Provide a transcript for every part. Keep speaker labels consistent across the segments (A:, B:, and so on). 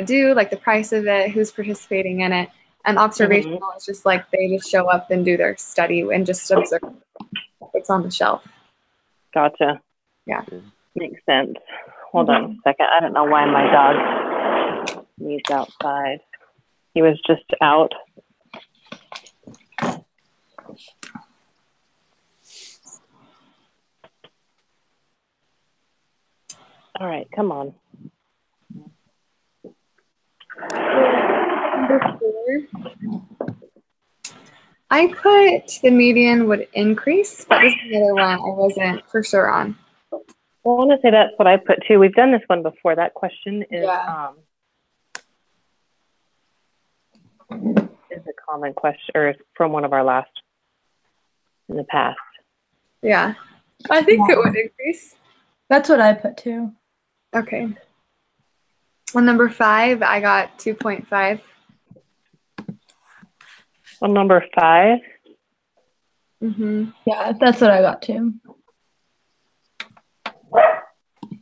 A: do, like the price of it, who's participating in it. And observational is just like they just show up and do their study and just observe what's on the shelf.
B: Gotcha.
A: Yeah.
B: Makes sense. Hold on a second. I don't know why my dog needs outside. He was just out. All right, come on.
A: Number 4, I put the median would increase, but this is another one I wasn't for sure on.
B: Well, I want to say that's what I put too. We've done this one before. That question is a common question, or from one of our last in the past.
A: Yeah, I think it would increase.
C: That's what I put too.
A: Okay. On number 5, I got 2.5.
B: On number 5?
C: Yeah, that's what I got too.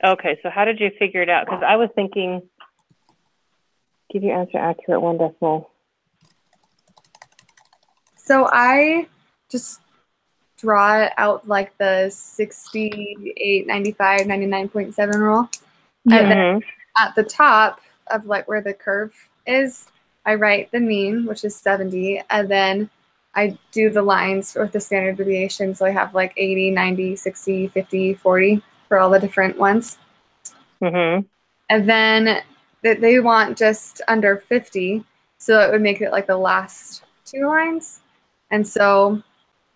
B: Okay, so how did you figure it out? Because I was thinking, give your answer accurate 1 decimal.
A: So I just draw it out like the 68, 95, 99.7 rule. And then at the top of like where the curve is, I write the mean, which is 70, and then I do the lines with the standard deviation. So I have like 80, 90, 60, 50, 40 for all the different ones. And then they want just under 50, so it would make it like the last 2 lines. And so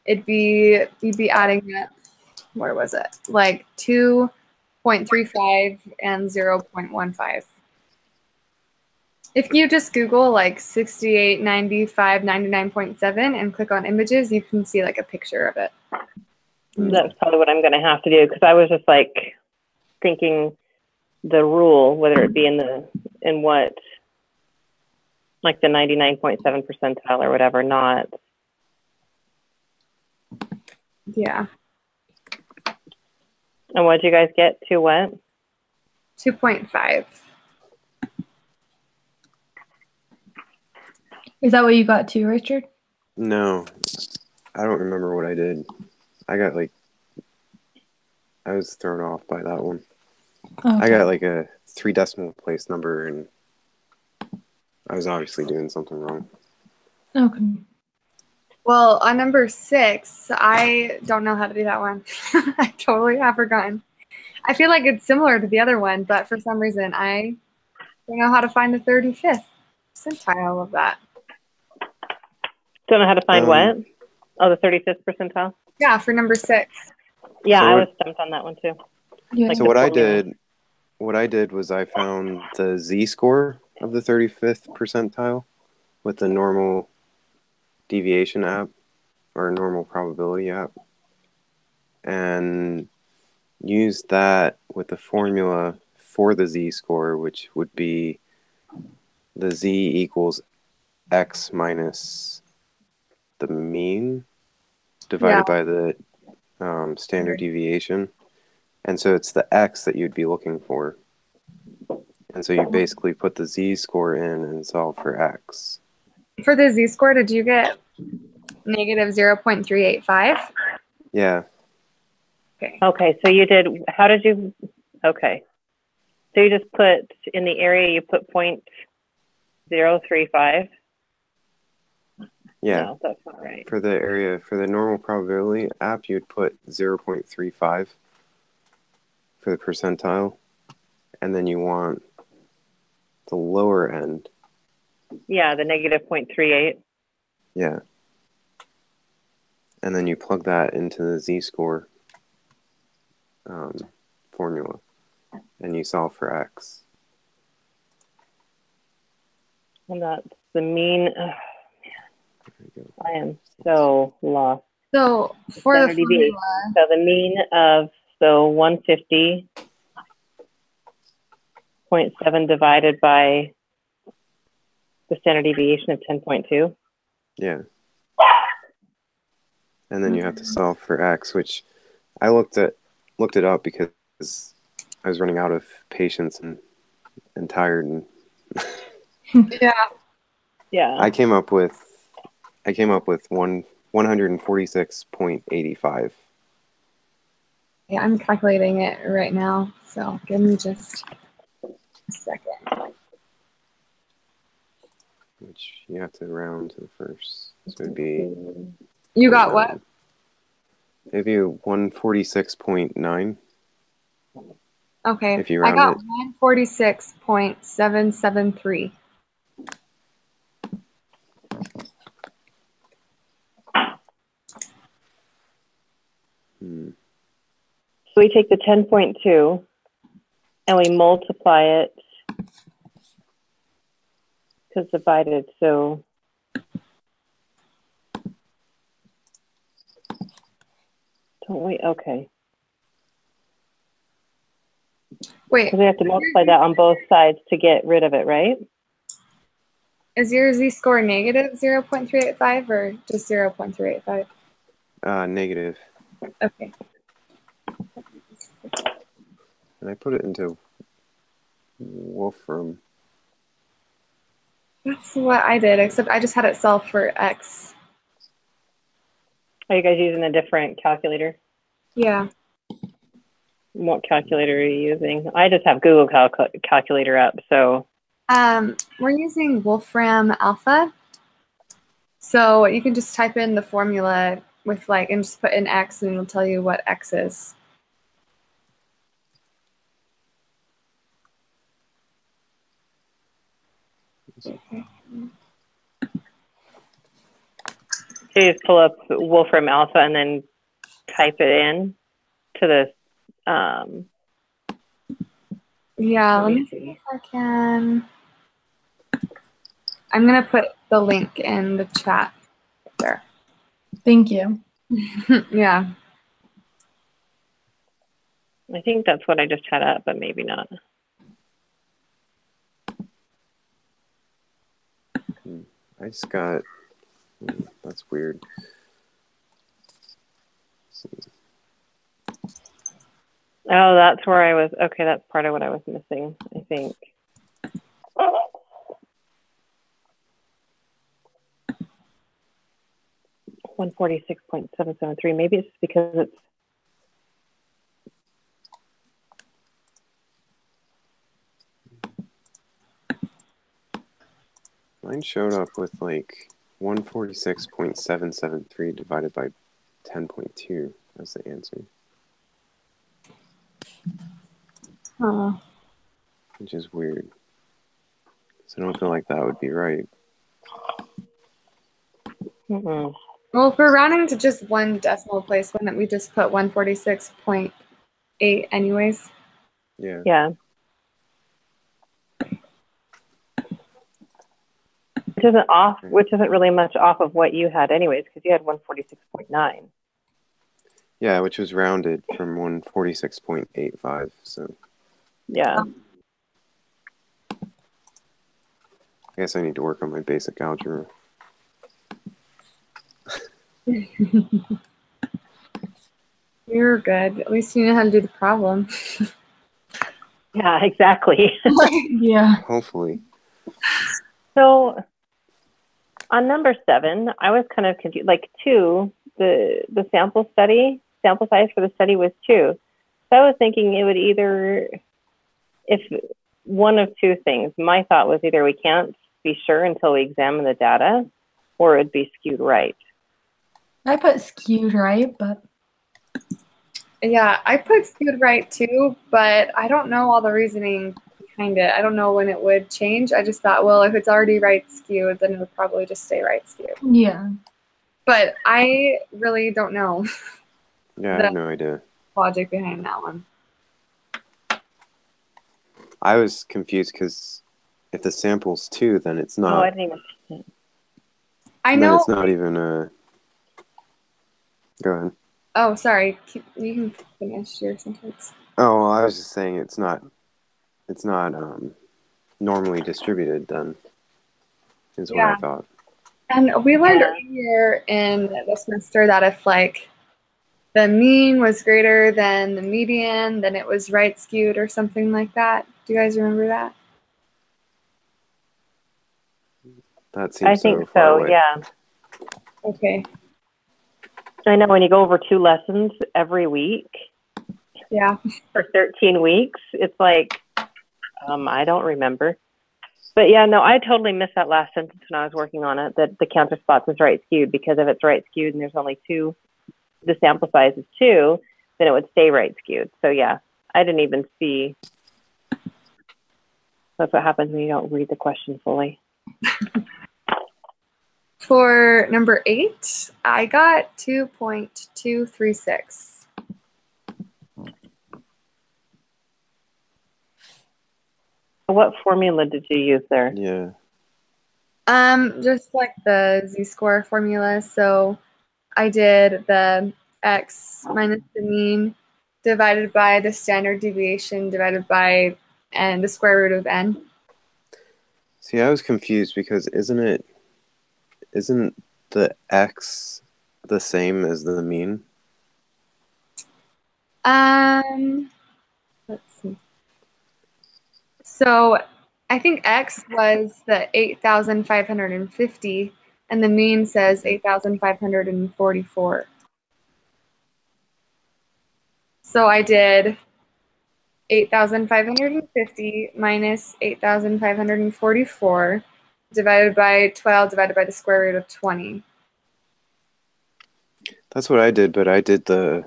A: you'd be adding up, where was it? Like 2.35 and 0.15. If you just Google like 68, 95, 99.7 and click on images, you can see like a picture of it.
B: That's probably what I'm going to have to do, because I was just like thinking the rule, whether it be in what, like the 99.7 percentile or whatever, not.
A: Yeah.
B: And what did you guys get to what?
A: 2.5.
C: Is that what you got too, Richard?
D: No, I don't remember what I did. I was thrown off by that one. Okay. I got like a 3 decimal place number, and I was obviously doing something wrong.
C: Okay.
A: Well, on number 6, I don't know how to do that one. I totally have forgotten. I feel like it's similar to the other one, but for some reason, I don't know how to find the 35th percentile of that.
B: Don't know how to find what? Oh, the 35th percentile?
A: Yeah, for number 6.
B: Yeah, so I was stumped on that one too.
D: Yeah. Like so what I did was I found the z-score of the 35th percentile with the normal deviation app or normal probability app, and used that with the formula for the z-score, which would be the z equals x minus the mean divided by the standard deviation. And so it's the x that you'd be looking for. And so you basically put the z-score in and solve for x.
A: For the z-score, did you get negative 0.385?
D: Yeah.
B: Okay, so you did, how did you, okay. So you just put, in the area, you put 0.035?
D: Yeah.
B: No, that's not right.
D: For the area, for the normal probability app, you'd put 0.35 for the percentile. And then you want the lower end.
B: Yeah, the negative 0.38.
D: Yeah. And then you plug that into the z-score formula, and you solve for x.
B: And that's the mean. I am so lost.
A: So for the formula,
B: so the mean of 150.7 divided by the standard deviation of 10.2.
D: Yeah. And then you have to solve for x, which I looked it up because I was running out of patience and tired and
A: Yeah.
B: Yeah.
D: I came up with 146.85.
A: Yeah, I'm calculating it right now. So give me just a second.
D: Which you have to round to the first. So it'd be
A: You got what?
D: it'd be 146.9
A: Okay.
D: if you
A: I
D: round
A: got
D: it.
A: 146.773.
B: So we take the 10.2 and we multiply it because divided. So don't we? Okay.
A: Wait,
B: Because we have to multiply that on both sides to get rid of it, right?
A: is your z-score negative 0.385 or just 0.385?
D: Negative.
A: Okay.
D: And I put it into Wolfram.
A: That's what I did, except I just had it solved for x.
B: Are you guys using a different calculator?
A: Yeah.
B: What calculator are you using? I just have Google Calculator up, so.
A: We're using Wolfram Alpha. So you can just type in the formula with and just put in x and it'll tell you what x is. Okay.
B: So you just pull up Wolfram Alpha and then type it in to the.
A: Yeah, let me see if I can. I'm going to put the link in the chat there.
C: Thank you.
A: Yeah.
B: I think that's what I just had up, but maybe not.
D: I just got. That's weird. Let's see.
B: Oh, that's where I was. Okay, that's part of what I was missing, I think. $146.773. Maybe it's because it's.
D: Mine showed up with 146.773 divided by 10.2 as the answer.
A: Huh.
D: Which is weird. So I don't feel like that would be right.
B: Mm-mm.
A: Well, if we're rounding to just one decimal place, wouldn't we just put 146.8 anyways?
D: Yeah.
B: Yeah. Which isn't really much off of what you had anyways, because you had 146.9.
D: Yeah, which was rounded from 146.85. So
B: Yeah.
D: I guess I need to work on my basic algebra.
A: You're good. At least you know how to do the problem.
B: Yeah, exactly.
C: Yeah.
D: Hopefully.
B: So on number 7, I was kind of confused. 2, the sample size for the study was 2. So I was thinking it would either, if one of two things, my thought was either we can't be sure until we examine the data, or it'd be skewed right.
C: I put skewed right, but
A: Yeah, I put skewed right too, but I don't know all the reasoning behind it. I don't know when it would change. I just thought, well, if it's already right skewed, then it would probably just stay right skewed.
C: yeah.
A: But I really don't know
D: Yeah, I have no idea.
A: logic behind that one.
D: I was confused because if the sample's 2, then it's not.
B: Oh, I didn't even.
A: I
D: Then
A: know.
D: it's not even a. Go ahead.
A: Oh, sorry. You can finish your sentence.
D: Oh, well, I was just saying it's not normally distributed then, is what I thought.
A: And we learned earlier in the semester that if the mean was greater than the median, then it was right skewed or something like that. Do you guys remember that?
D: That
B: I
D: seems
B: think
D: so far
B: so,
D: away.
B: yeah.
A: Okay.
B: I know when you go over 2 lessons every week
A: Yeah.
B: for 13 weeks, it's like, I don't remember. But yeah, no, I totally missed that last sentence when I was working on it, that the counter spots is right skewed, because if it's right skewed and there's only 2, the sample size is 2, then it would stay right skewed. So yeah, I didn't even see. That's what happens when you don't read the question fully.
A: For number 8, I got 2.236.
B: What formula did you use there?
D: Yeah.
A: Just like the z-score formula. So I did the x minus the mean divided by the standard deviation divided by the square root of n.
D: See, I was confused because isn't the x the same as the mean?
A: Let's see. So I think x was the 8,550 and the mean says 8,544. So I did 8,550 minus 8,544 divided by 12 divided by the square root of 20.
D: That's what I did, but I did the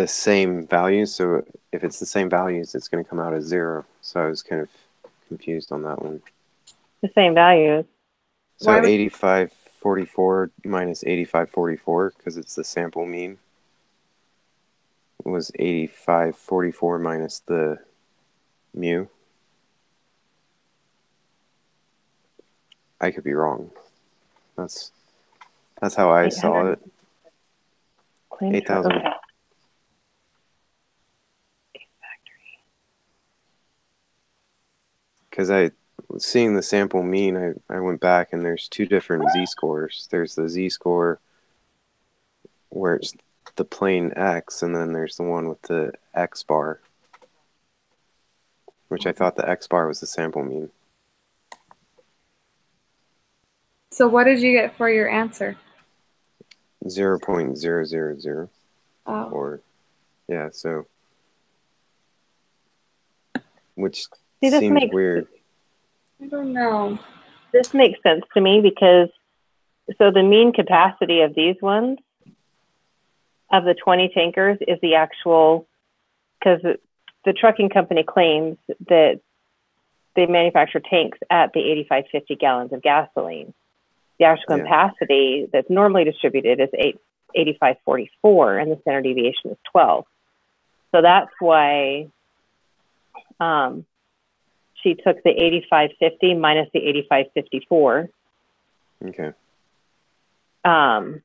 D: same values. So if it's the same values, it's going to come out as 0. So I was kind of confused on that one.
B: The same values.
D: So 8544 minus 8544, because it's the sample mean, was 8544 minus the mu. I could be wrong. That's how I saw it. 8,000.
B: Okay.
D: Because seeing the sample mean, I went back and there's 2 different z-scores. There's the z-score where it's the plain x, and then there's the one with the x bar, which I thought the x bar was the sample mean.
A: So what did you get for your answer?
D: 0.000.
A: Oh.
D: Or, yeah, so, which
B: See,
D: seems weird.
A: I don't know.
B: This makes sense to me because, so the mean capacity of these ones, of the 20 tankers, is the actual, because the trucking company claims that they manufacture tanks at the 8,550 gallons of gasoline. The actual capacity that's normally distributed is 8,544, and the standard deviation is 12. So that's why she took the 8,550 minus the 8,554.
D: Okay.
B: And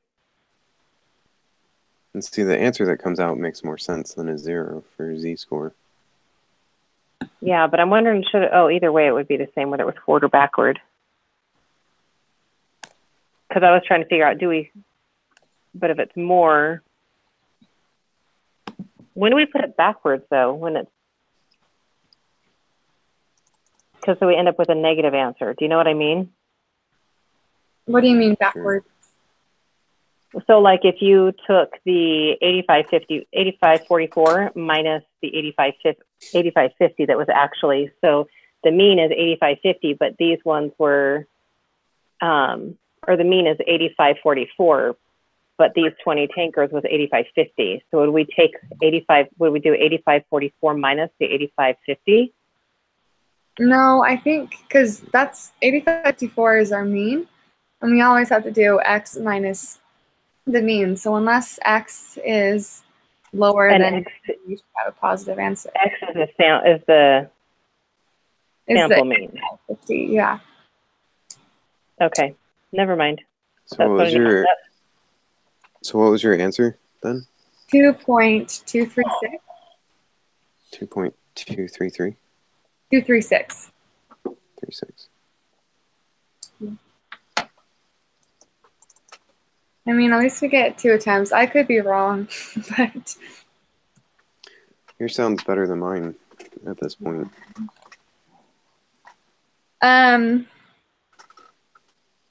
D: see, the answer that comes out makes more sense than a 0 for z-score.
B: Yeah, but I'm wondering, either way it would be the same whether it was forward or backward. Because I was trying to figure out, but if it's more, when do we put it backwards though? Because so we end up with a negative answer. Do you know what I mean?
A: What do you mean backwards?
B: So like if you took the 8,544 minus the 8,550 that was actually, so the mean is 8,550, but these ones were, or the mean is 8,544, but these 20 tankers was 8,550. So would we do 8,544 minus the 8,550?
A: No, I think because that's 8,554 is our mean, and we always have to do x minus the mean. So unless x is lower than you should have a positive answer.
B: X is the sample mean.
A: 50, yeah.
B: Okay, never mind.
D: So what was your answer then?
A: 2.236.
D: 2.233.
A: 236.
D: 36.
A: I mean, at least we get 2 attempts. I could be wrong, but
D: Yours sounds better than mine at this point.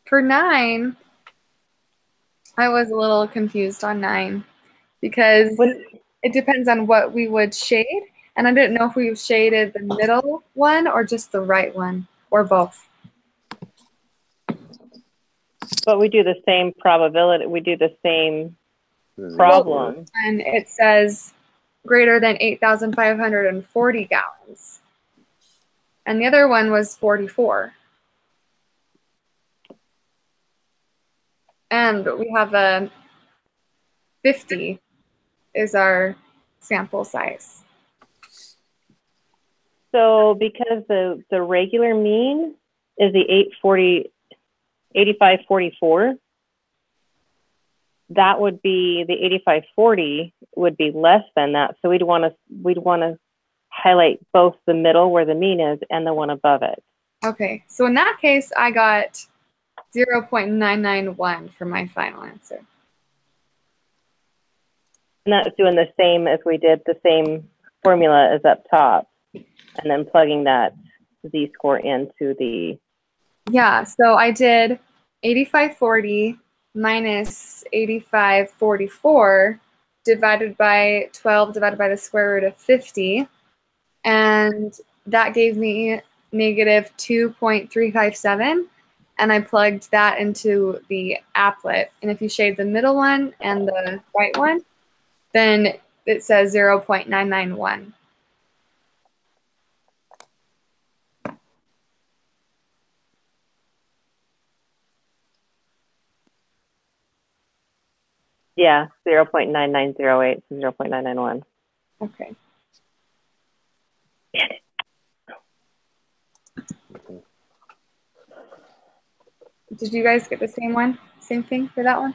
A: For 9, I was a little confused on 9 because it depends on what we would shade. And I didn't know if we shaded the middle one or just the right one or both.
B: But we do the same probability. We do the same problem.
A: And it says greater than 8,540 gallons. And the other one was 44. And we have a 50 is our sample size.
B: So because the regular mean is the 8544, that would be the 8540 would be less than that. So we'd want to highlight both the middle where the mean is and the one above it.
A: Okay, so in that case, I got 0.991 for my final answer.
B: And that's doing the same as we did the same formula as up top, and then plugging that z-score into the...
A: Yeah, so I did 8540 minus 8544 divided by 12 divided by the square root of 50. And that gave me negative 2.357. And I plugged that into the applet. And if you shade the middle one and the right one, then it says 0.991.
B: Yeah, 0.9908 to 0.991.
A: Okay. Did you guys get the same one? Same thing for that one?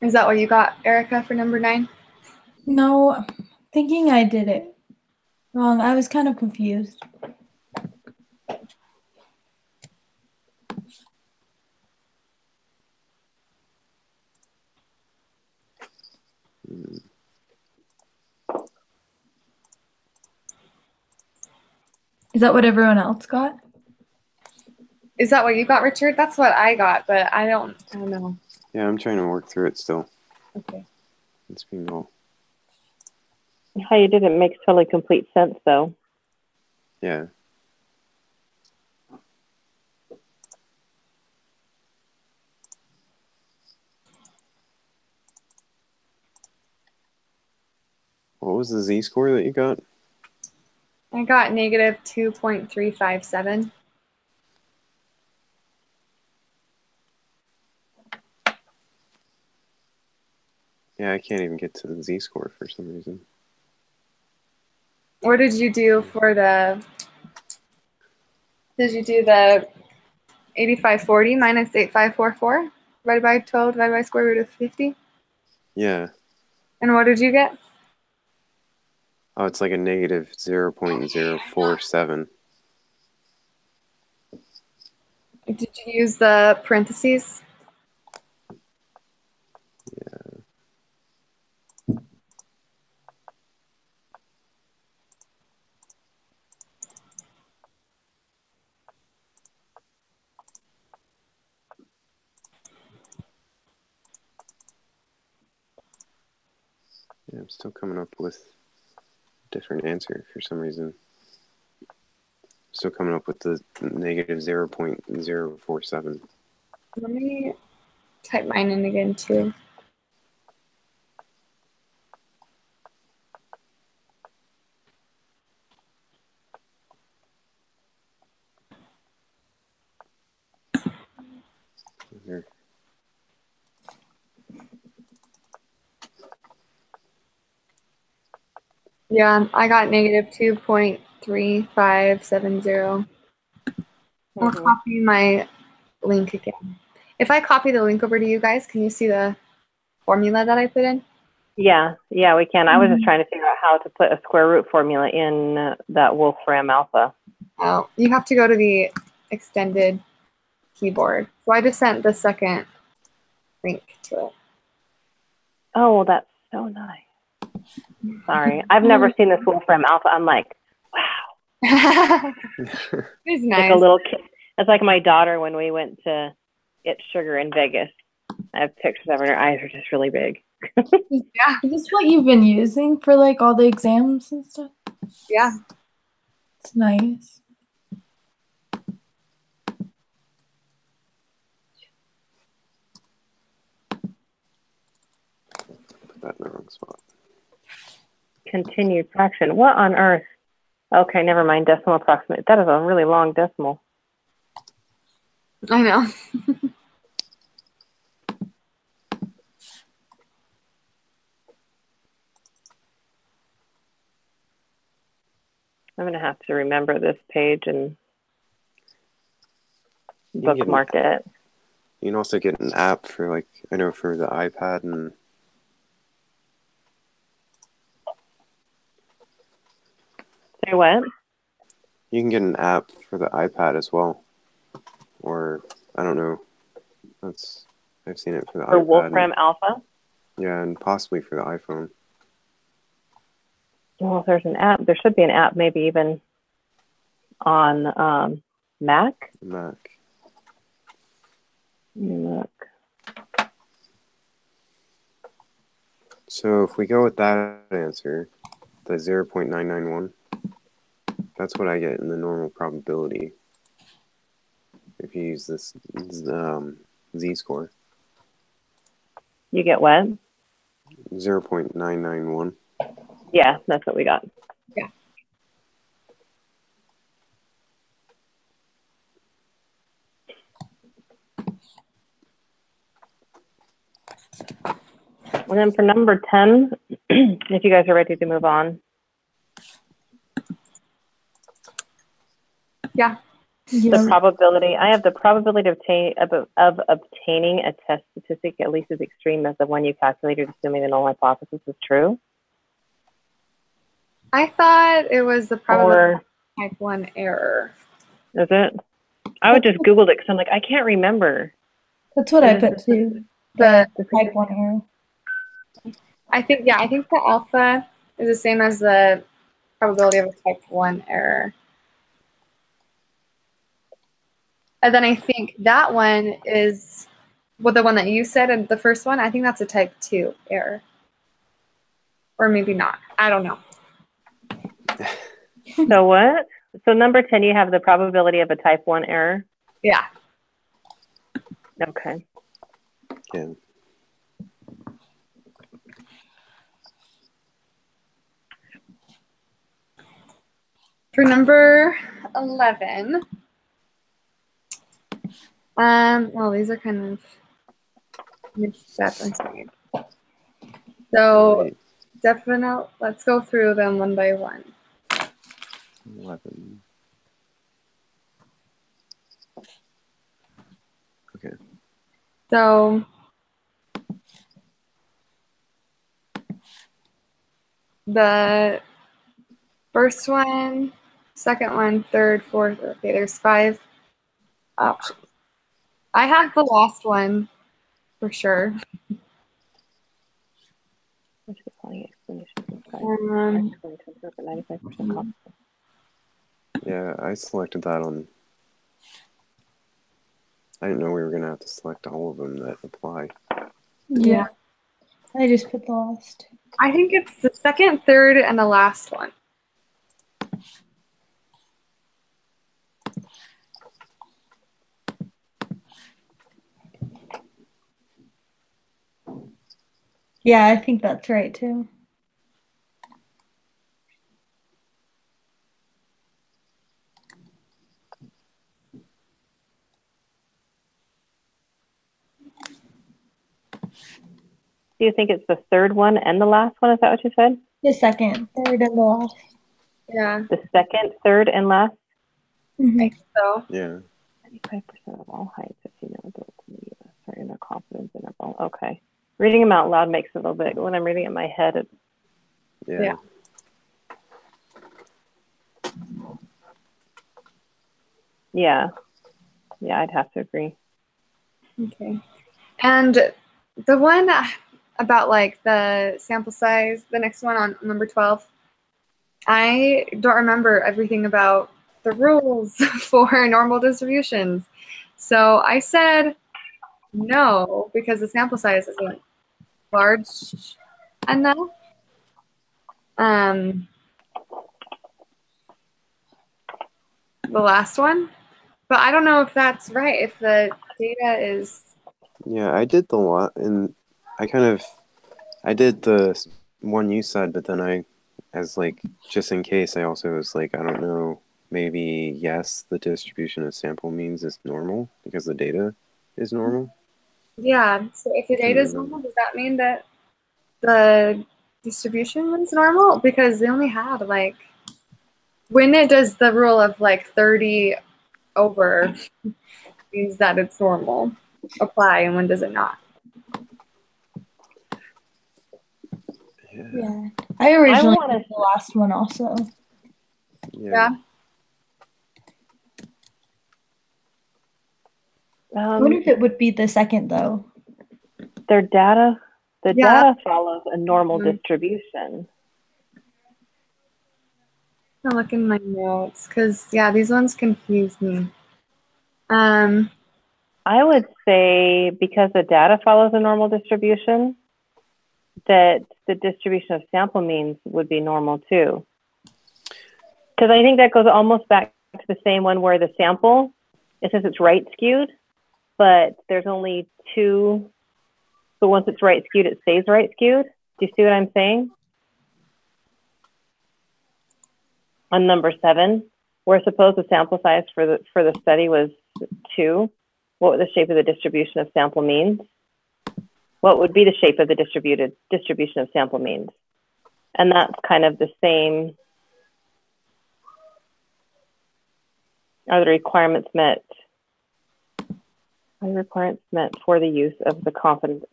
A: Is that what you got, Erica, for number 9?
C: No, I'm thinking I did it wrong. I was kind of confused. Is that what everyone else got?
A: Is that what you got, Richard? That's what I got, but I don't know.
D: Yeah, I'm trying to work through it still.
A: Okay.
D: It's being all...
B: How you did it makes totally complete sense, though.
D: Yeah. What was the z-score that you got?
A: I got negative 2.357.
D: Yeah, I can't even get to the z-score for some reason.
A: What did you do for the... Did you do the 8540 minus 8544 divided by 12 divided by square root of 50?
D: Yeah.
A: And what did you get?
D: Oh, it's like a negative 0.047.
A: Did you use the parentheses?
D: Yeah, I'm still coming up with a different answer for some reason. Still coming up with the negative 0.047.
A: Let me type mine in again, too.
D: Here.
A: Yeah, I got negative 2.3570. I'll copy my link again. If I copy the link over to you guys, can you see the formula that I put in?
B: Yeah, we can. I was just trying to figure out how to put a square root formula in that Wolfram Alpha.
A: Oh, you have to go to the extended keyboard. So I just sent the second link to it.
B: Oh, well, that's so nice. Sorry, I've never seen this Wolfram Alpha. I'm like, wow.
A: It's nice.
B: Like a little kid. It's like my daughter when we went to It's Sugar in Vegas. I have pictures of her. Her eyes are just really big.
A: Yeah.
C: Is this what you've been using for like all the exams and stuff?
A: Yeah.
C: It's nice.
D: Put that in the wrong spot.
B: Continued fraction. What on earth? Okay, never mind. Decimal approximate. That is a really long decimal.
A: I know.
B: I'm going to have to remember this page and bookmark it.
D: You can also get an app for, like, I know for the iPad and
B: Say what?
D: you can get an app for the iPad as well. Or, I don't know. I've seen it for the iPad.
B: For Wolfram Alpha?
D: Yeah, and possibly for the iPhone.
B: Well, if there's an app, there should be an app maybe even on Mac.
D: Mac.
B: Look.
D: So if we go with that answer, the 0.991, that's what I get in the normal probability if you use this z-score.
B: You get what?
D: 0.991.
B: Yeah, that's what we got.
A: Yeah.
B: And then for number 10, if you guys are ready to move on.
A: Yeah.
B: The probability, I have the probability of obtaining a test statistic at least as extreme as the one you calculated, assuming the null hypothesis is true.
A: I thought it was the probability of type 1 error.
B: Is it? I would just Googled it because I'm like, I can't remember.
C: That's what I put too. The type 1 error.
A: I think the alpha is the same as the probability of a type 1 error. And then I think that one is, well, the one that you said in the first one, I think that's a type 2 error. Or maybe not. I don't know.
B: So what? So number 10, you have the probability of a type 1 error?
A: Yeah.
B: Okay.
D: Yeah.
A: For number 11, well, these are kind of mixed up. I'm sorry. So definitely, let's go through them one by one.
D: 11. Okay.
A: So the first one, second one, third, fourth, okay, there's 5 options. I have the last one for sure.
D: Yeah, I selected that on. I didn't know we were going to have to select all of them that apply.
C: Yeah. I just put the last.
A: I think it's the second, third, and the last one.
C: Yeah, I think that's right too.
B: Do you think it's the third one and the last one? Is that what you said?
C: The second, third, and the last.
A: Yeah.
B: The second, third, and last?
C: Mm-hmm.
A: I think so.
D: Yeah.
B: 95% of all heights of female adults in the U.S. are in their confidence interval. Okay. Reading them out loud makes it a little bit, when I'm reading it in my head, it's,
A: Yeah.
B: yeah. Yeah, I'd have to agree.
A: Okay. And the one about like the sample size, the next one on number 12, I don't remember everything about the rules for normal distributions. So I said no, because the sample size isn't large enough. The last one, but I don't know if that's right, if the data is...
D: Yeah, I did the lot, and I did the one you said, but then as like, just in case, I also was like, I don't know, maybe yes, the distribution of sample means is normal because the data is normal.
A: Yeah, so if the data is normal, does that mean that the distribution is normal? Because they only have like, when it does the rule of like 30 over, means that it's normal apply, and when does it not?
C: Yeah. I originally did the last one also.
A: Yeah.
C: I wonder if it would be the second though.
B: Their data, data follows a normal distribution.
A: I'll look in my notes because these ones confuse me.
B: I would say because the data follows a normal distribution, that the distribution of sample means would be normal too. Because I think that goes almost back to the same one where the sample, it says it's right skewed, but there's only two. So once it's right skewed, it stays right skewed. Do you see what I'm saying? On number 7, where suppose the sample size for the study was 2, what would the shape of the distribution of sample means? What would be the shape of the distribution of sample means? And that's kind of the same. Are the requirements met? Are the requirements met for the use of the confidence?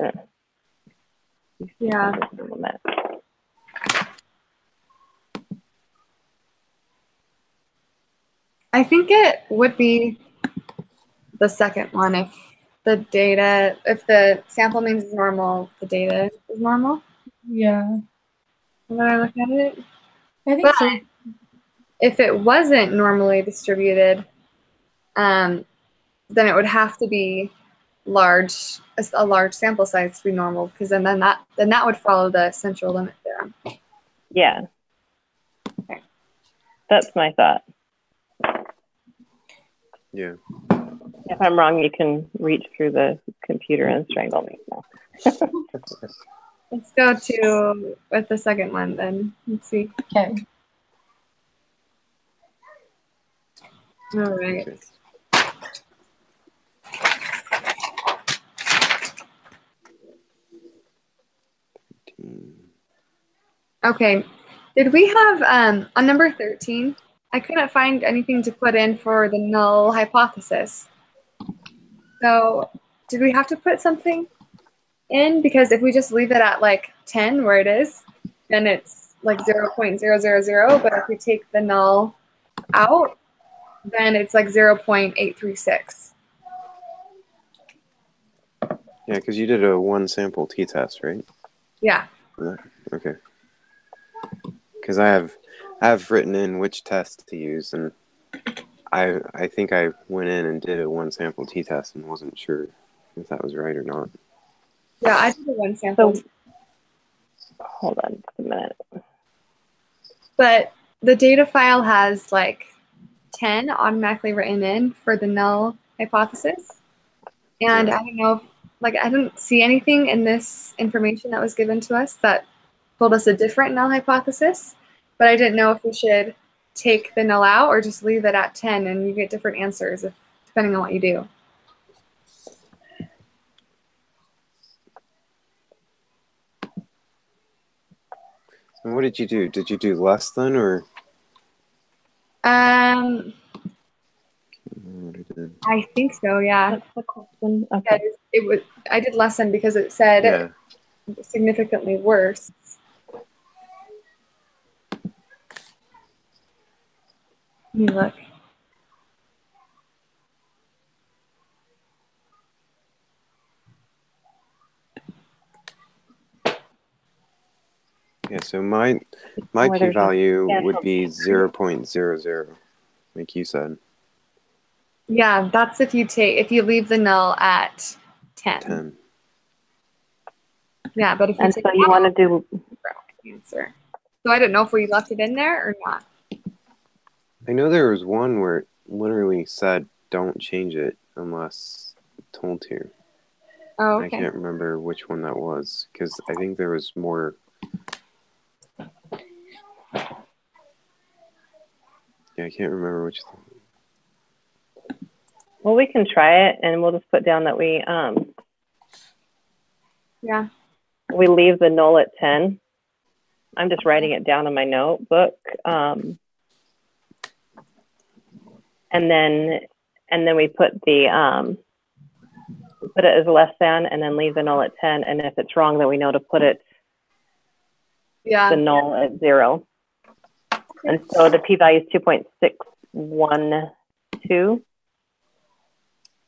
A: Yeah. I think it would be the second one if the sample means is normal, the data is normal.
C: Yeah.
A: When I look at it.
C: I think so.
A: If it wasn't normally distributed, then it would have to be a large sample size to be normal, because then that would follow the central limit theorem.
B: Yeah.
A: Okay.
B: That's my thought.
D: Yeah.
B: If I'm wrong, you can reach through the computer and strangle me. No.
A: Let's go with the second one then. Let's see.
C: Okay.
A: All right. Okay. Did we have on number 13? I couldn't find anything to put in for the null hypothesis. So did we have to put something in? Because if we just leave it at like 10 where it is, then it's like 0.000. But if we take the null out, then it's like 0.836.
D: Yeah, because you did a one sample t-test, right?
A: Yeah.
D: Okay. Because I have written in which test to use, and I think I went in and did a one sample t-test and wasn't sure if that was right or not.
A: Yeah, I did a one sample.
B: So, hold on just a minute.
A: But the data file has like 10 automatically written in for the null hypothesis. And I don't know, I didn't see anything in this information that was given to us that told us a different null hypothesis, but I didn't know if we should take the null out or just leave it at 10 and you get different answers depending on what you do.
D: And what did you do? Did you do less than or?
A: I think so, yeah.
B: That's the question. Okay.
A: It was. I did less than because it said
D: Yeah.
A: significantly worse. Let me look.
D: Yeah, so my
B: Oh, there's a
D: p-value would
B: substantial
D: be
B: difference.
D: 0.00, like you said,
A: Yeah, that's if you leave the null at 10.
D: 10.
A: Yeah, but if you
B: And
A: take
B: so
A: it
B: you
A: out,
B: want to do,
A: answer. So I don't know if we left it in there or not.
D: I know there was one where it literally said don't change it unless told to.
A: Oh,
D: I
A: okay.
D: can't remember which one that was because I think there was more. Yeah, I can't remember which.
B: well, we can try it and we'll just put down that
A: Yeah.
B: we leave the null at 10. I'm just writing it down in my notebook. And then we put the, put it as less than and then leave the null at 10. And if it's wrong, then we know to put it,
A: Yeah.
B: the null at 0. And so the p-value is 2.612.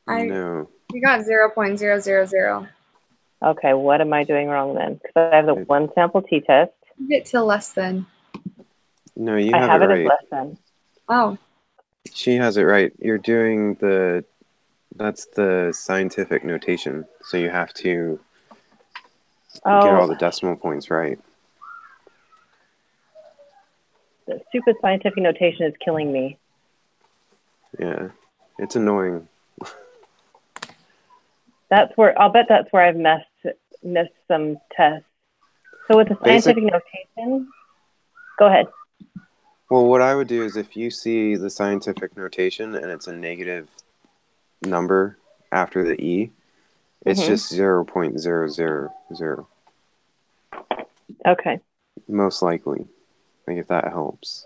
D: No.
A: You got 0.000.
B: Okay, what am I doing wrong then? Because I have the one sample t-test.
A: You get to less than.
D: No, you
B: I
D: have
B: have
D: it
B: it as
D: right.
B: less than.
A: Oh.
D: She has it right. You're doing that's the scientific notation. So you have to get all the decimal points right.
B: The stupid scientific notation is killing me.
D: Yeah, it's annoying.
B: I'll bet that's where I've missed some tests. So with the scientific notation, go ahead.
D: Well, what I would do is if you see the scientific notation and it's a negative number after the E, it's just 0.000.
B: Okay.
D: Most likely. Like if that helps.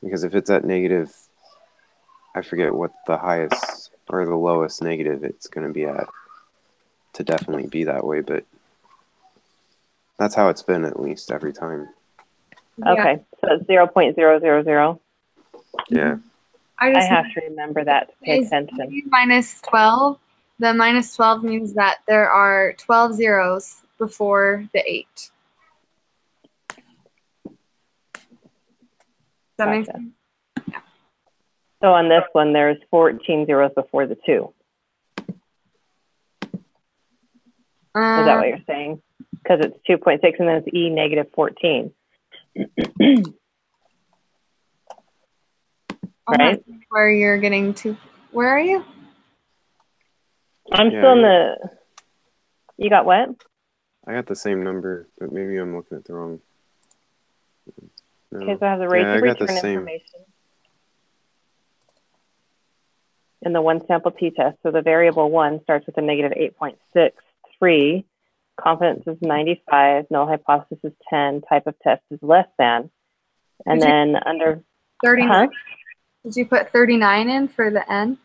D: Because if it's at negative, I forget what the highest or the lowest negative it's going to be at to definitely be that way, but that's how it's been at least every time.
A: Yeah.
B: Okay, so it's 0.000.
D: Yeah.
B: I have to remember that to pay attention.
A: Minus 12. The minus 12 means that there are 12 zeros before the 8. Does that make sense? Yeah.
B: So on this one, there's 14 zeros before the 2. Is that what you're saying? Because it's 2.6 and then it's E negative 14. Right?
A: Where you're getting to. Where are you?
B: I'm still in the. You got what?
D: I got the same number, but maybe I'm looking at the wrong. No.
B: Okay, so I have the rate of return information in the one sample t-test. So the variable 1 starts with a negative 8.63. Confidence is 95. Null hypothesis is 10. Type of test is less than. And then under
A: 39. Did you put 39 in for the N?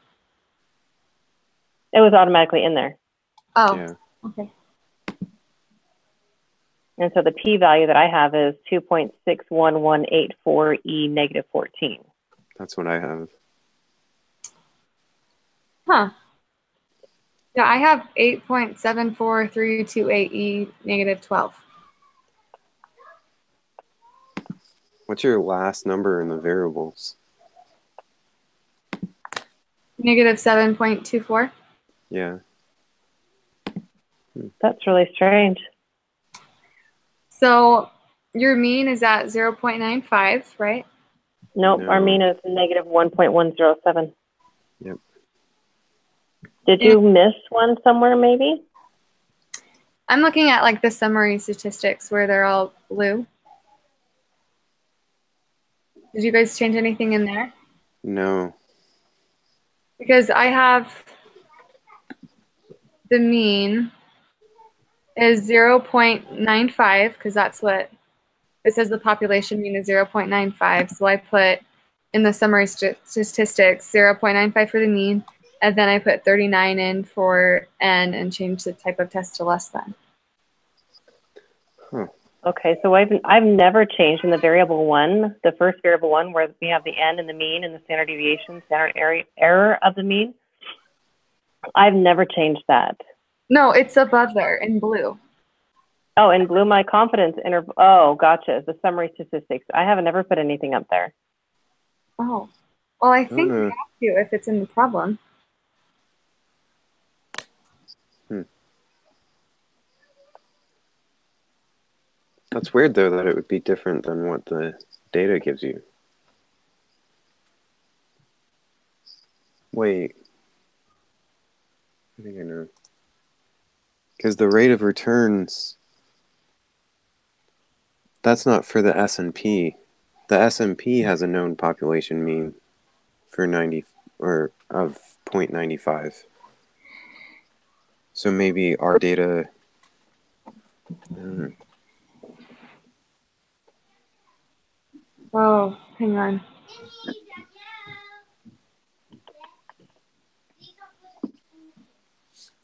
B: It was automatically in there.
A: Oh, yeah. Okay.
B: And so the p-value that I have is 2.61184 E negative 14.
D: That's what I have.
A: Huh. Yeah, I have 8.74328 E negative 12.
D: What's your last number in the variables?
A: Negative 7.24.
D: Yeah.
B: That's really strange.
A: So your mean is at 0.95, right?
B: Nope, our mean is negative 1.107.
D: Yep.
B: Did you miss one somewhere maybe?
A: I'm looking at like the summary statistics where they're all blue. Did you guys change anything in there?
D: No.
A: Because I have the mean is 0.95 because that's what it says. The population mean is 0.95. So I put in the summary statistics, 0.95 for the mean, and then I put 39 in for n and changed the type of test to less than.
D: Huh.
B: Okay, so I've never changed in the variable one, the first variable one, where we have the n and the mean and the standard deviation, standard error of the mean. I've never changed that.
A: No, it's above there in blue.
B: Oh, in blue, my confidence interval. Oh, gotcha. The summary statistics. I haven't ever put anything up there.
A: Oh, well, I think you have to if it's in the problem.
D: That's weird, though, that it would be different than what the data gives you. Wait. I think I know. Because the rate of returns, that's not for the S&P. The S&P has a known population mean for 90 or of 0.95. So maybe our data.
A: Oh, hang on.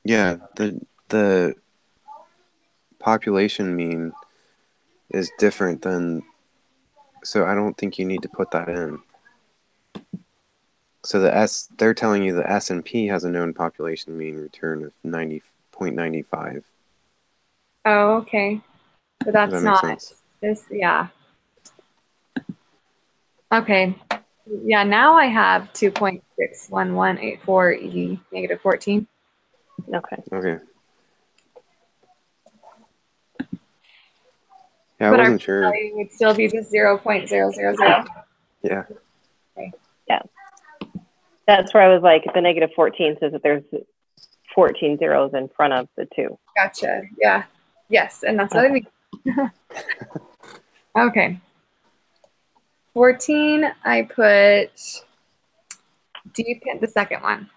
D: Yeah, the population mean is different than. So I don't think you need to put that in. So they're telling you the S&P has a known population mean return of 90.95.
A: Oh, okay. But that's
D: Does that make
A: not
D: sense?
A: this, yeah. Okay. Yeah, now I have 2.61184 E negative 14.
B: Okay.
D: Okay. Yeah, I
A: But our
D: wasn't sure.
A: value would still be just 0.000.
D: Yeah.
A: Okay.
B: Yeah. That's where I was like, the negative 14 says that there's 14 zeros in front of the 2.
A: Gotcha. Yeah. Yes, and that's what I mean. Okay. 14, I put the second one.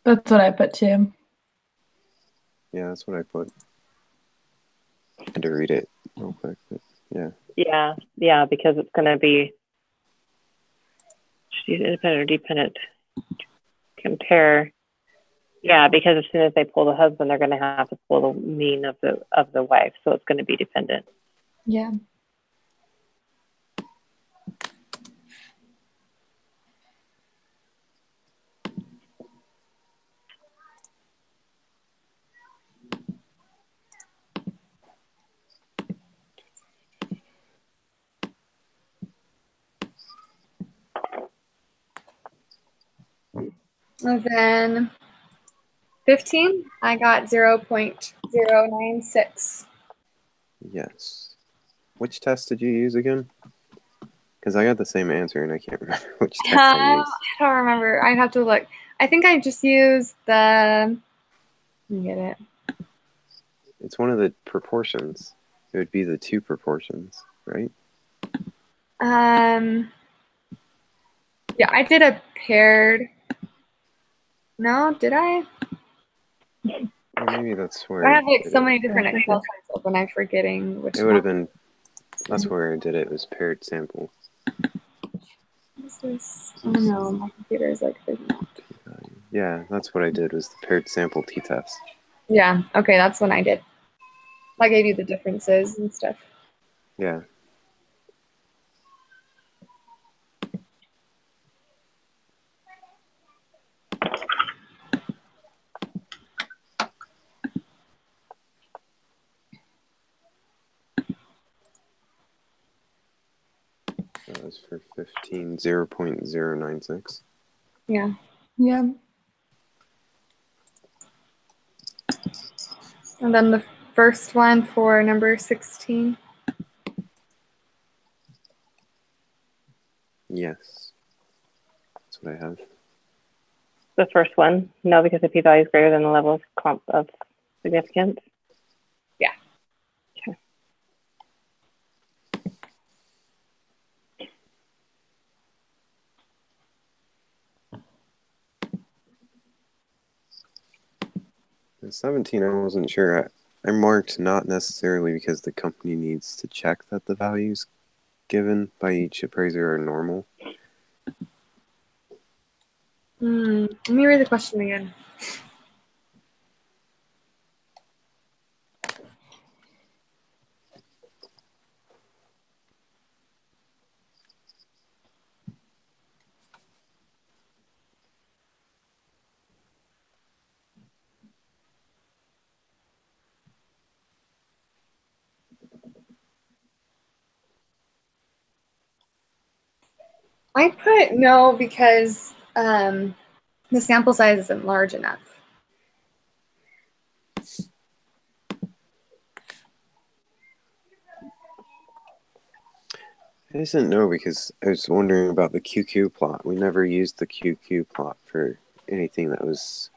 C: That's what I put too.
D: Yeah, that's what I put. I had to read it real quick. But yeah.
B: Yeah, because it's going to be independent or dependent. Compare. Yeah, because as soon as they pull the husband, they're going to have to pull the mean of the wife, so it's going to be dependent.
C: Yeah.
A: And then 15, I got 0.096.
D: Yes. Which test did you use again? Because I got the same answer and I can't remember which test I used.
A: I don't remember. I'd have to look. I think I just used the. Let me get it.
D: It's one of the proportions. It would be the 2 proportions, right?
A: Yeah, I did a paired. No, did I?
D: Or maybe that's where
A: I have like
D: did
A: so
D: it.
A: many different Excel files open. I'm forgetting which
D: It would have been. That's where I did it. It was paired sample.
A: This is. Oh no, my computer is like freaking out.
D: Yeah, that's what I did. Was the paired sample t-test.
A: Yeah. Okay, that's when I did. I gave you the differences and stuff.
D: Yeah. That was for 15, 0.096.
A: Yeah.
C: Yeah.
A: And then the first one for number 16.
D: Yes. That's what I have.
B: The first one, no, because the p-value is greater than the level of significance.
A: Yeah.
B: Okay.
D: The 17, I wasn't sure. I marked not necessarily because the company needs to check that the values given by each appraiser are normal?
A: Let me read the question again. I put no because the sample size isn't large enough.
D: I just didn't know because I was wondering about the QQ plot. We never used the QQ plot for anything that was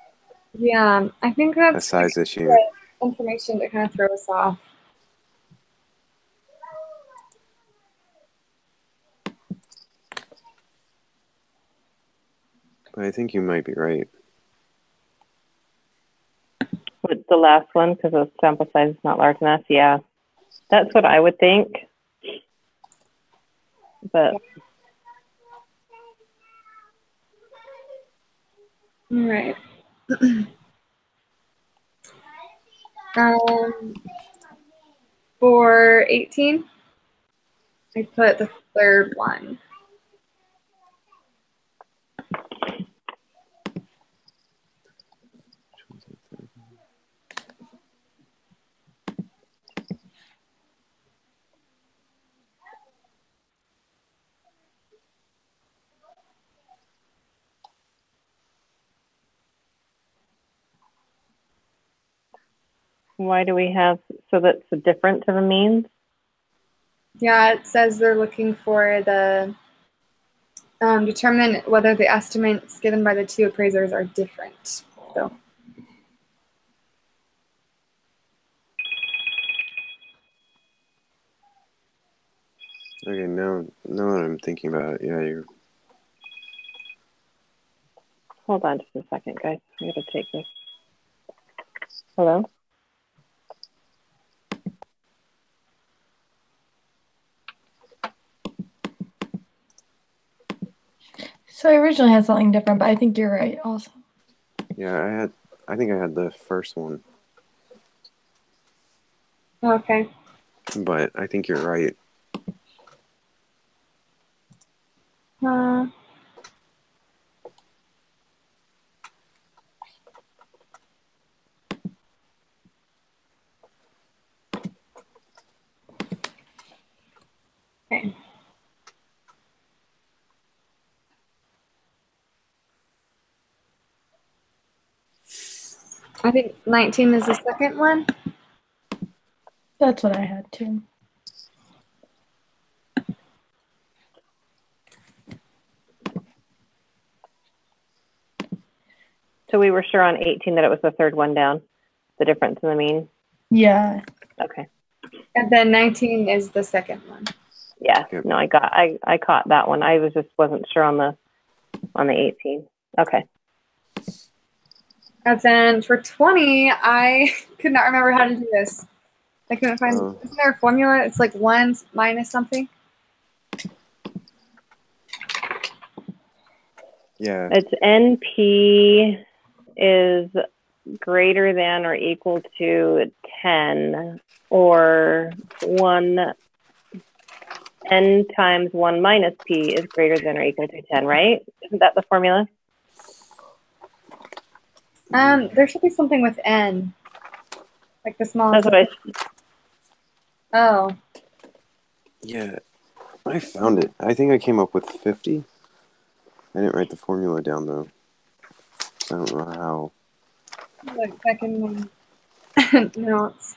A: Yeah, I think
D: a
A: that's
D: size issue.
A: the information to kind of throw us off.
D: But I think you might be right.
B: With the last one, because the sample size is not large enough. Yeah, that's what I would think. But
A: All right. For 18, I put the third one.
B: why do we have, so that's the difference of a means?
A: Yeah, it says they're looking for the determine whether the estimates given by the two appraisers are different. So.
D: Okay, now that I'm thinking about it, yeah, you're.
B: Hold on just a second, guys. I gotta take this. Hello?
C: So I originally had something different, but I think you're right also.
D: Yeah, I think I had the first one,
A: Okay.
D: but I think you're right.
A: Okay. I think 19 is the second one.
C: That's what I had too.
B: So we were sure on 18 that it was the third one down, the difference in the mean?
C: Yeah.
B: Okay.
A: And then 19 is the second one.
B: Yeah,
D: Yep.
B: no, I caught that one. I wasn't sure on the 18. Okay.
A: And then for 20, I could not remember how to do this. I couldn't find, isn't there a formula? It's like 1 minus something.
D: Yeah.
B: It's NP is greater than or equal to 10, or 1 n times 1 minus p is greater than or equal to 10, right? Isn't that the formula?
A: There should be something with n, like the smallest.
B: That's what
A: Oh.
D: Yeah, I found it. I think I came up with 50. I didn't write the formula down though. I don't know how.
A: Look back in my notes.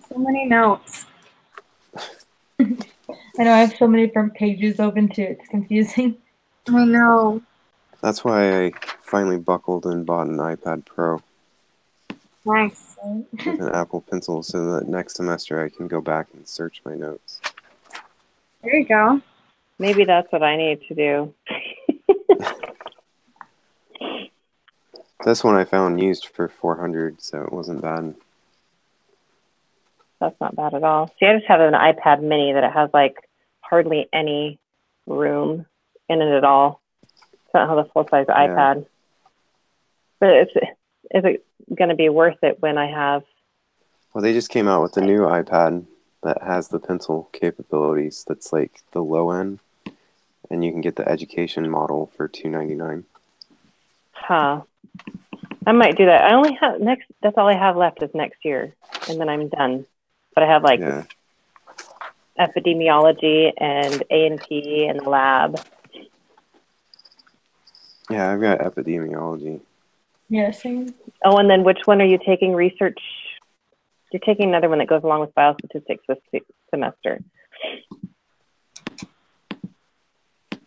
A: So many notes.
C: I know I have so many different pages open too. It's confusing.
A: I know.
D: That's why I finally buckled and bought an iPad Pro
A: Nice.
D: with an Apple Pencil so that next semester I can go back and search my notes.
A: There you go.
B: maybe that's what I need to do.
D: This one I found used for $400, so it wasn't bad.
B: That's not bad at all. See, I just have an iPad mini that it has like hardly any room in it at all. It's not how the full-size iPad. But is it going to be worth it when I have...
D: Well, they just came out with a new iPad that has the pencil capabilities. That's like the low end, and you can get the education model for $299.
B: Huh. I might do that. I only have that's all I have left is next year, and then I'm done. But I have like epidemiology and A&P and the lab.
D: Yeah, I've got epidemiology.
C: Yeah, same.
B: Oh, and then which one are you taking? Research? You're taking another one that goes along with biostatistics this semester.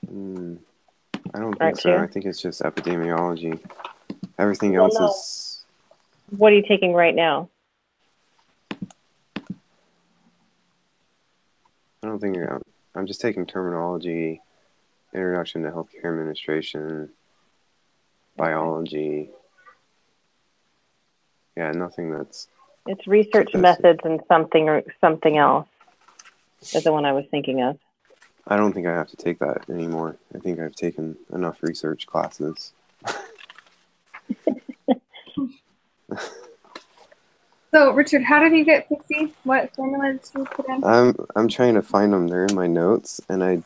D: I don't think so. I think it's just epidemiology. Everything else is...
B: What are you taking right now?
D: I don't think I'm just taking terminology, introduction to healthcare administration, biology. Yeah, nothing that's...
B: It's research methods and something else is the one I was thinking of.
D: I don't think I have to take that anymore. I think I've taken enough research classes.
A: So, Richard, how did you get 50? What formula did you put in?
D: I'm trying to find them. They're in my notes, and I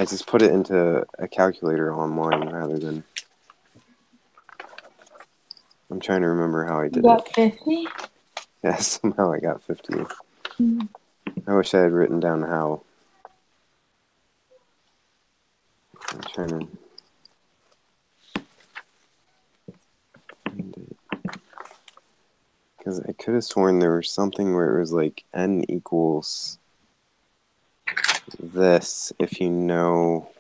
D: just put it into a calculator online rather than... I'm trying to remember how I did it.
C: You got 50?
D: Yeah, somehow I got 50. I wish I had written down how. I'm trying to find it. Because I could have sworn there was something where it was like n equals this if you know...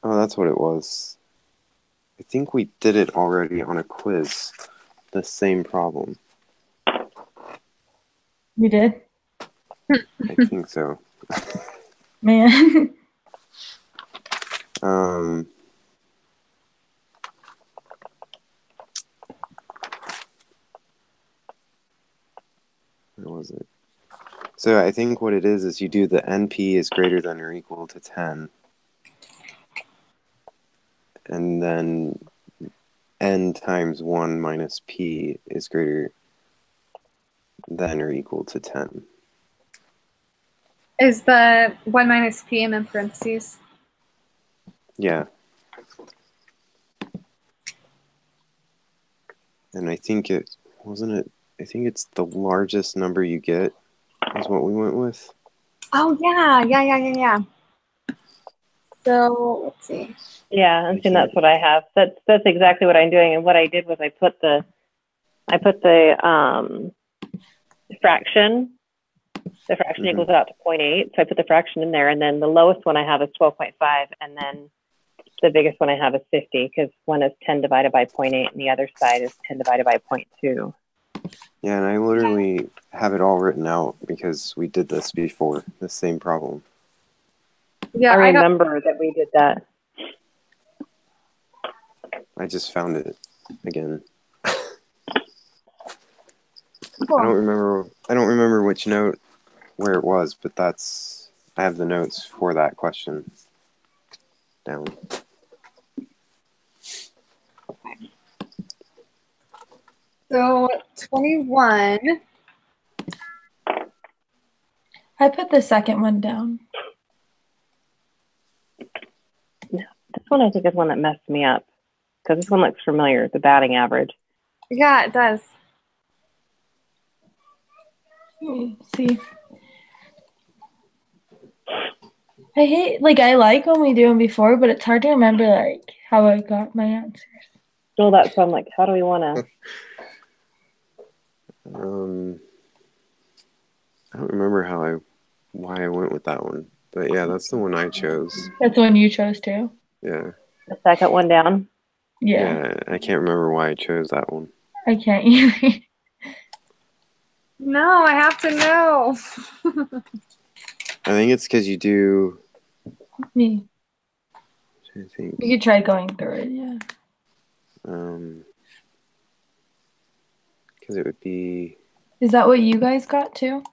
D: Oh, that's what it was. I think we did it already on a quiz. The same problem.
C: You did?
D: I think so.
C: Man.
D: Where was it? So I think what it is you do the NP is greater than or equal to 10. And then n times 1 minus p is greater than or equal to 10.
A: Is the 1 minus p in parentheses?
D: Yeah. And I think it, wasn't it, I think it's the largest number you get is what we went with.
A: Oh, yeah. So, let's see.
B: Yeah, and that's what I have. That's exactly what I'm doing. And what I did was I put the fraction. The fraction equals out to 0.8. So I put the fraction in there, and then the lowest one I have is 12.5, and then the biggest one I have is 50, because one is 10 divided by 0.8, and the other side is 10 divided by 0.2.
D: Yeah, and I literally have it all written out because we did this before, the same problem.
B: Yeah, I remember that we did that.
D: I just found it again.
A: Cool.
D: I don't remember which note where it was, but I have the notes for that question down.
A: So 21.
C: I put the second one down.
B: This one I think is one that messed me up, because this one looks familiar, the batting average.
A: Yeah, it does.
C: See. I like when we do them before, but it's hard to remember like how I got my answers.
B: So that's why I'm like, how do we want to?
D: I don't remember why I went with that one, but yeah, that's the one I chose.
C: That's the one you chose too.
D: Yeah.
B: The second one down.
D: Yeah, I can't remember why I chose that one.
C: I can't either.
A: No, I have to know.
D: I think it's because you do...
C: Me.
D: I think.
C: You could try going through it, yeah.
D: Because it would be.
C: Is that what you guys got too?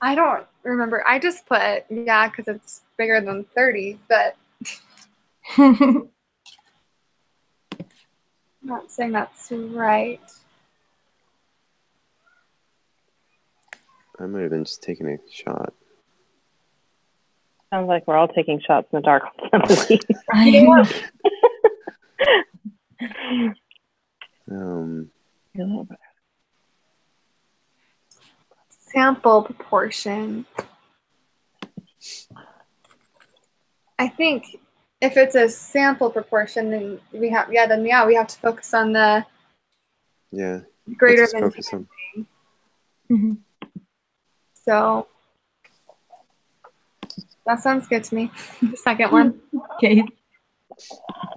A: I don't remember. I just put, yeah, because it's bigger than 30, but I'm not saying that's right.
D: I might have been just taking a shot.
B: Sounds like we're all taking shots in the dark on some of these.
C: I
A: You know
C: know.
A: Sample proportion. I think if it's a sample proportion, then we have we have to focus on the
D: Yeah.
A: greater
D: Let's just
A: than
D: focus on.
C: Mhm.
A: So that sounds good to me. The second one.
C: Okay.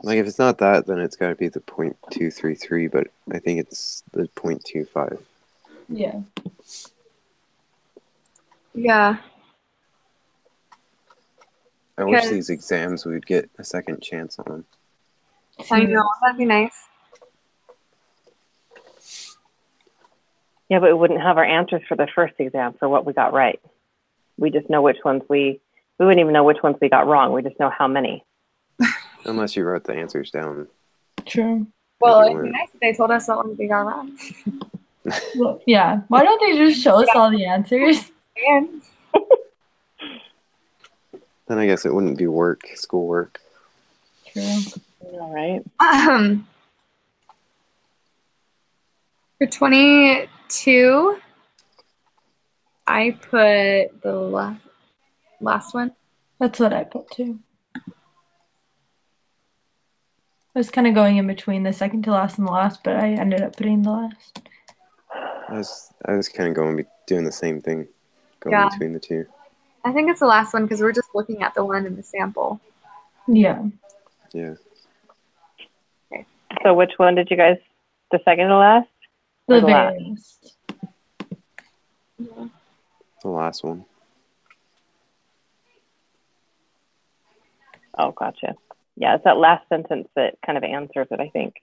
D: Like, if it's not that, then it's got to be the 0.233, but I think it's the 0.25.
C: Yeah.
A: Yeah.
D: I wish
A: Because-
D: these exams we'd get a second chance on.
A: I know, that'd be nice.
B: Yeah, but we wouldn't have our answers for the first exam for what we got right. We just know which ones we wouldn't even know which ones we got wrong. We just know how many.
D: Unless you wrote the answers down.
C: True.
A: Well,
D: you
A: it'd be
D: went.
A: nice if they told us what ones we got wrong.
C: Well, yeah. Why don't they just show us all the answers?
A: And
D: Then I guess it wouldn't be schoolwork.
C: True.
B: All right.
A: for 22, I put the last one.
C: That's what I put too. I was kind of going in between the second to last and the last, but I ended up putting the last.
D: I was kind of doing the same thing, going
A: Yeah.
D: between the two.
A: I think it's the last one because we're just looking at the one in the sample.
C: Yeah.
D: Yeah.
B: So which one did you guys, the second to last?
C: The
B: Or the last?
C: very last.
A: Yeah.
D: The last one.
B: Oh, gotcha. Yeah, it's that last sentence that kind of answers it, I think.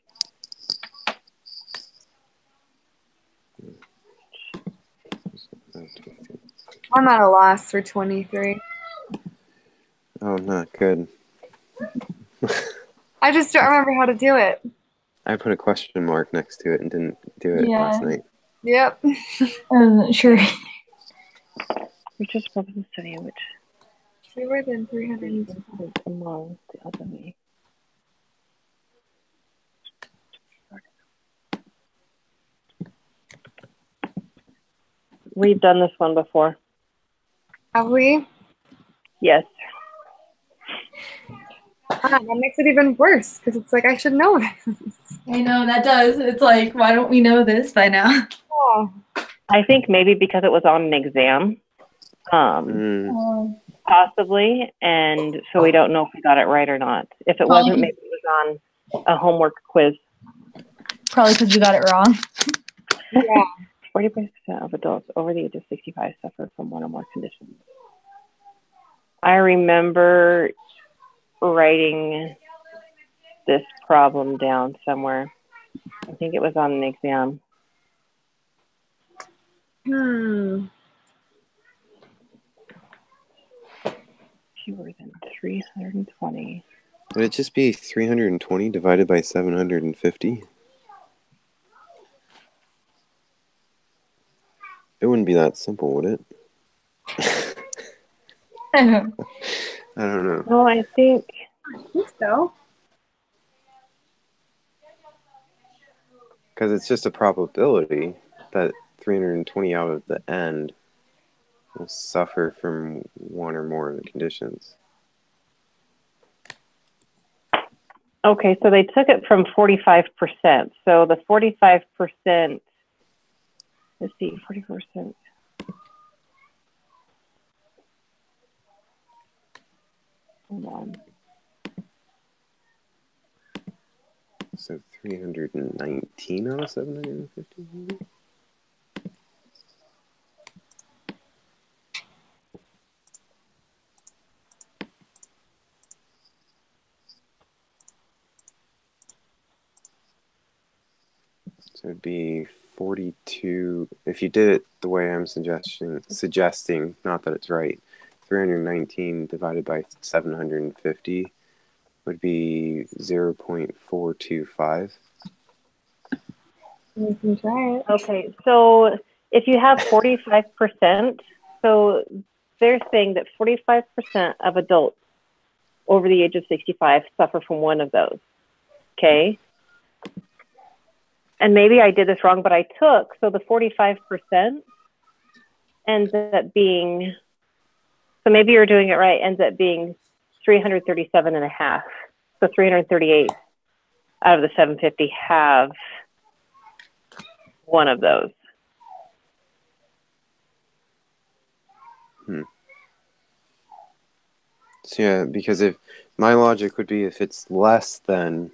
A: I'm at a loss for 23.
D: Oh, not good.
A: I just don't remember how to do it.
D: I put a question mark next to it and didn't do it last night.
A: Yep.
C: I wasn't sure.
B: Which is probably the study which
A: Fewer than 300.
B: among the other me. We've done this one before.
A: Have we?
B: Yes.
A: That makes it even worse because it's like I should know this.
C: I know that does. It's like, why don't we know this by now?
A: Oh.
B: I think maybe because it was on an exam, possibly, and so we don't know if we got it right or not. If it wasn't, maybe it was on a homework quiz.
C: Probably because we got it wrong.
A: Yeah.
B: 40% of adults over the age of 65 suffer from one or more conditions. I remember writing this problem down somewhere. I think it was on an exam. Fewer than 320.
D: Would it just be 320 divided by 750? It wouldn't be that simple, would it?
C: I don't
D: know.
B: No, I think
A: So.
D: Because it's just a probability that 320 out of the end will suffer from one or more of the conditions.
B: Okay, so they took it from 45%. So the 45%, let's see, 40%. Hold on.
D: So 319 out of 750? Maybe? So it'd be 42. If you did it the way I'm suggesting, not that it's right, 319 divided by 750 would be 0.425.
A: You can try it.
B: Okay, so if you have 45%, so they're saying that 45% of adults over the age of 65 suffer from one of those. Okay. And maybe I did this wrong, but I took, so the 45% ends up being, so maybe you're doing it right, ends up being 337 and a half. So 338 out of the 750 have one of those.
D: So yeah, because if my logic would be if it's less than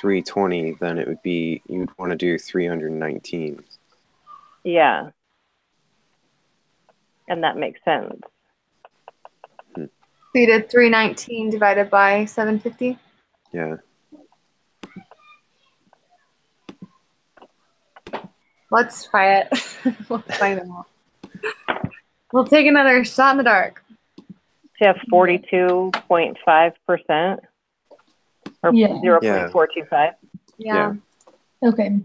D: 320, then it would be, you'd want to do 319.
B: Yeah. And that makes sense.
A: So you did 319 divided by 750?
D: Yeah.
A: Let's try it. We'll find them all. We'll take another shot in the dark.
B: So you have 42.5% or
C: Yeah.
B: 0.425.
A: Yeah.
C: Okay.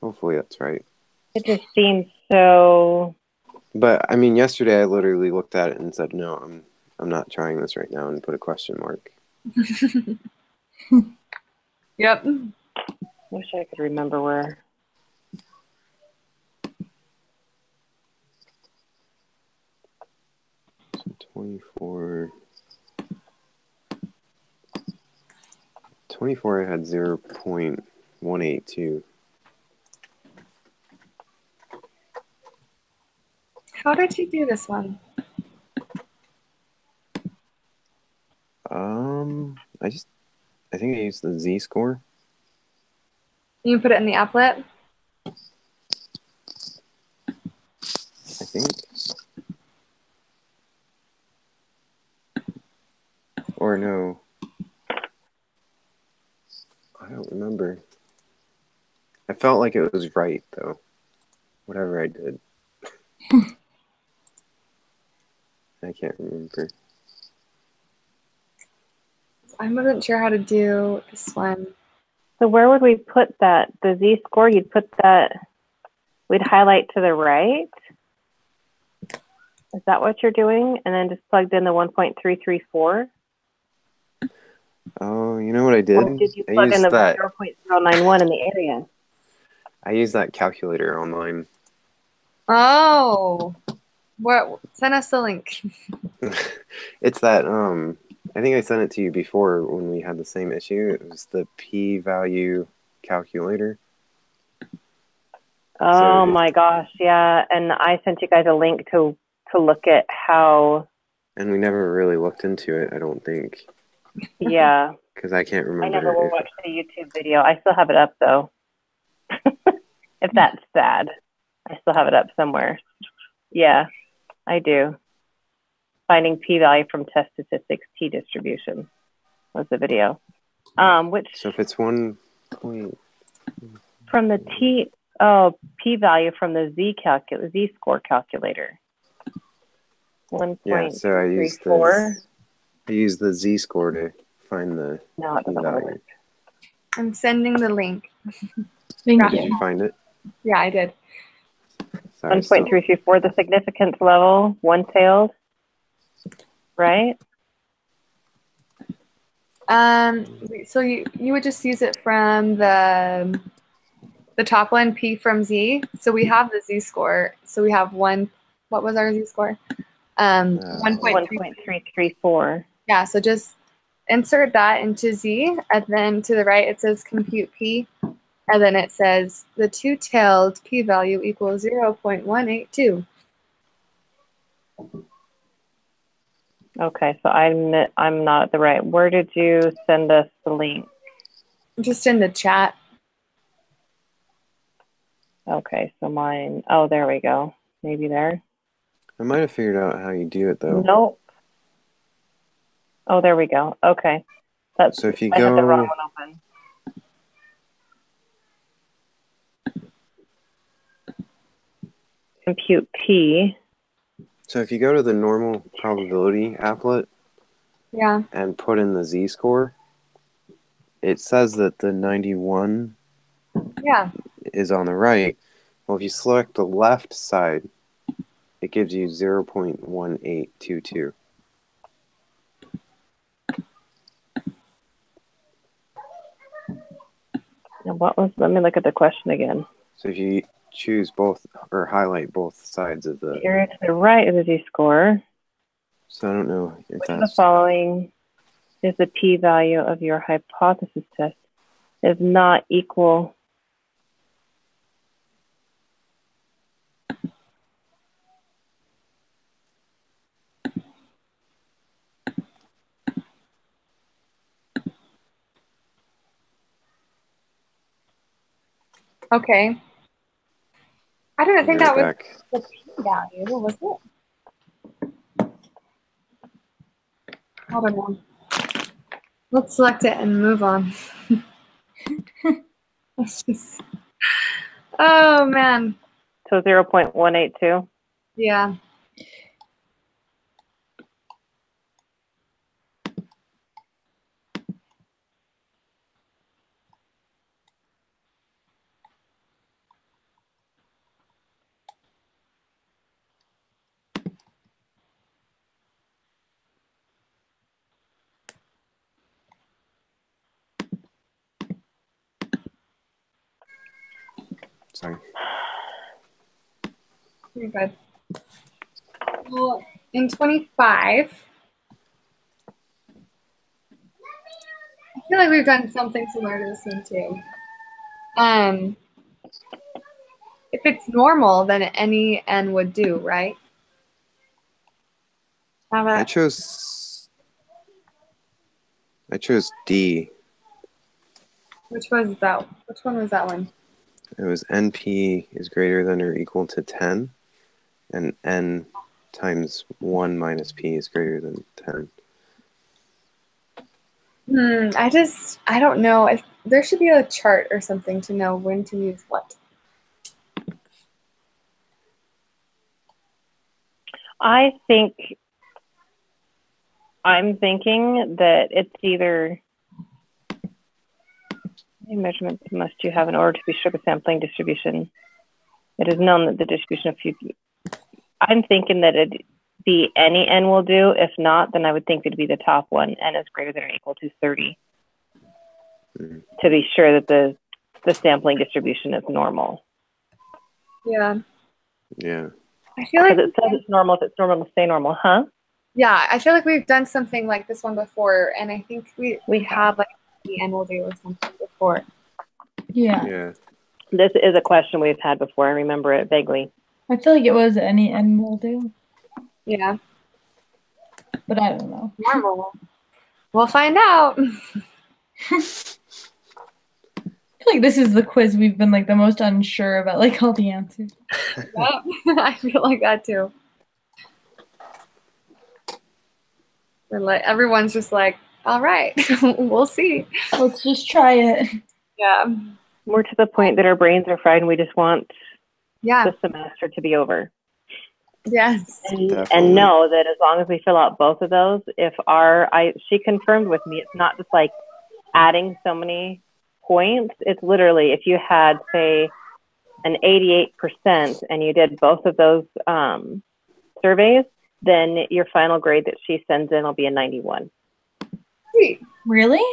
D: Hopefully that's right.
B: It just seems so.
D: But I mean, yesterday I literally looked at it and said, no, I'm not trying this right now, and put a question mark.
A: Yep.
B: Wish I could remember where.
D: So 24 I had 0.182.
A: How did you do this one?
D: I think I used the z-score.
A: You put it in the applet?
D: I think. Or no. I don't remember. I felt like it was right, though. Whatever I did. I can't remember.
A: I wasn't sure how to do this one.
B: So where would we put that? The z-score, you'd put that, we'd highlight to the right. Is that what you're doing? And then just plugged in the 1.334?
D: Oh, you know what I did?
B: Or did you plug in the 0.091 in the area?
D: I used that calculator online.
A: Oh. What? Send us the link.
D: It's that, I think I sent it to you before when we had the same issue. It was the p-value calculator.
B: Oh my gosh, yeah. And I sent you guys a link to look at how.
D: And we never really looked into it, I don't think.
B: Yeah.
D: Because I can't remember.
B: I never will watch the YouTube video. I still have it up though. If that's sad, I still have it up somewhere. Yeah, I do. Finding p-value from test statistics t distribution was the video. Which
D: so if it's 1 point
B: from the p-value from the z-score calculator. 1.34.
D: Yeah, so I used the z-score to find the p-value.
A: I'm sending the link.
C: Thank
A: Did
C: you.
D: Did you find it?
A: Yeah, I did.
B: 1.334, the significance level, one-tailed, right?
A: So you would just use it from the top one, P from Z. So we have the Z score. So we have one. What was our Z score?
B: 1.334.
A: Yeah. So just insert that into Z, and then to the right it says compute P, and then it says the two-tailed p-value equals 0.182.
B: Okay, so I'm not at the right. Where did you send us the link?
A: Just in the chat.
B: Okay, so mine. Oh, there we go. Maybe there.
D: I might have figured out how you do it though.
B: Nope. Oh, there we go. Okay. That's,
D: So if you
B: I had the wrong
D: go,
B: one open. Compute P.
D: so if you go to the normal probability applet
A: Yeah.
D: and put in the z-score, it says that the 91
A: Yeah.
D: is on the right. Well, if you select the left side, it gives you 0.1822.
B: And what was? Let me look at the question again.
D: So if you choose both or highlight both sides of the,
B: Area to the right of the z-score.
D: so I don't know if
B: Which of the
D: that's,
B: following is the p-value of your hypothesis test is not equal?
A: Okay. I didn't think
D: be
A: that
D: right
A: was
D: back.
A: the p-value. What was it? I don't know. Let's select it and move on. Let's just... Oh, man.
B: So 0.182.
A: Yeah.
D: Sorry.
A: You're good. Well, in 25, I feel like we've done something similar to this one too. If it's normal, then any n would do, right? How
D: I
A: about
D: chose D.
A: which was that? Which one was that one?
D: It was NP is greater than or equal to 10, and N times 1 minus P is greater than 10.
A: I don't know. If there should be a chart or something to know when to use what.
B: I'm thinking that it's either how many measurements must you have in order to be sure the sampling distribution. It is known that the distribution of few. I'm thinking that it be any n will do. If not, then I would think it'd be the top one, n is greater than or equal to 30, to be sure that the sampling distribution is normal.
A: Yeah.
D: Yeah.
A: I feel like
B: Because it says it's normal. If it's normal, to stay normal, huh?
A: yeah, I feel like we've done something like this one before, and I think we have like the n will do or something before.
C: Yeah.
D: Yeah.
B: This is a question we've had before. I remember it vaguely.
C: I feel like it was any n will do,
A: Yeah.
C: but I don't know.
A: Normal. We'll find out.
C: I feel like this is the quiz we've been like the most unsure about, like all the answers.
A: Yep. I feel like that too. We're like everyone's just like, all right, we'll see.
C: Let's just try it.
A: Yeah.
B: We're to the point that our brains are fried and we just want
A: Yeah.
B: the semester to be over.
A: Yes.
B: And know that as long as we fill out both of those, if she confirmed with me, it's not just like adding so many points. It's literally if you had, say, an 88% and you did both of those surveys, then your final grade that she sends in will be a 91.
A: Sweet.
C: Really?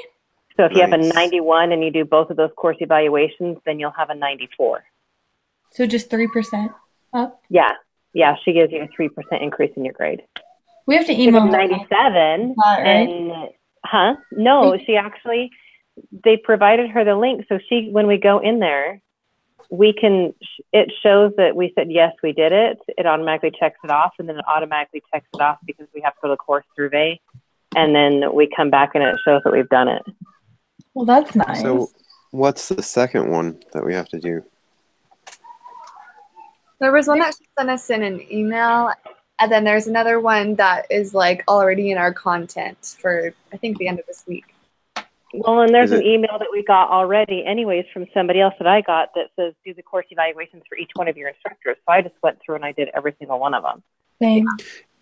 B: So if you have a
D: Nice.
B: 91 and you do both of those course evaluations, then you'll have a 94.
C: So just 3% up?
B: Yeah. Yeah, she gives you a 3% increase in your grade.
C: We have to
B: If you
C: email
B: have
C: her.
B: 97
C: Right?
B: and no, she actually, they provided her the link. So when we go in there, it shows that we said, yes, we did it. It automatically checks it off, and then it automatically checks it off because we have to go to the course survey. And then we come back and it shows that we've done it.
C: Well, that's nice.
D: So what's the second one that we have to do?
A: There was one that she sent us in an email, and then there's another one that is like already in our content for I think the end of this week.
B: Well, and there's
D: Is
B: an
D: it-
B: email that we got already anyways from somebody else that I got that says do the course evaluations for each one of your instructors. So I just went through and I did every single one of them.
C: Same.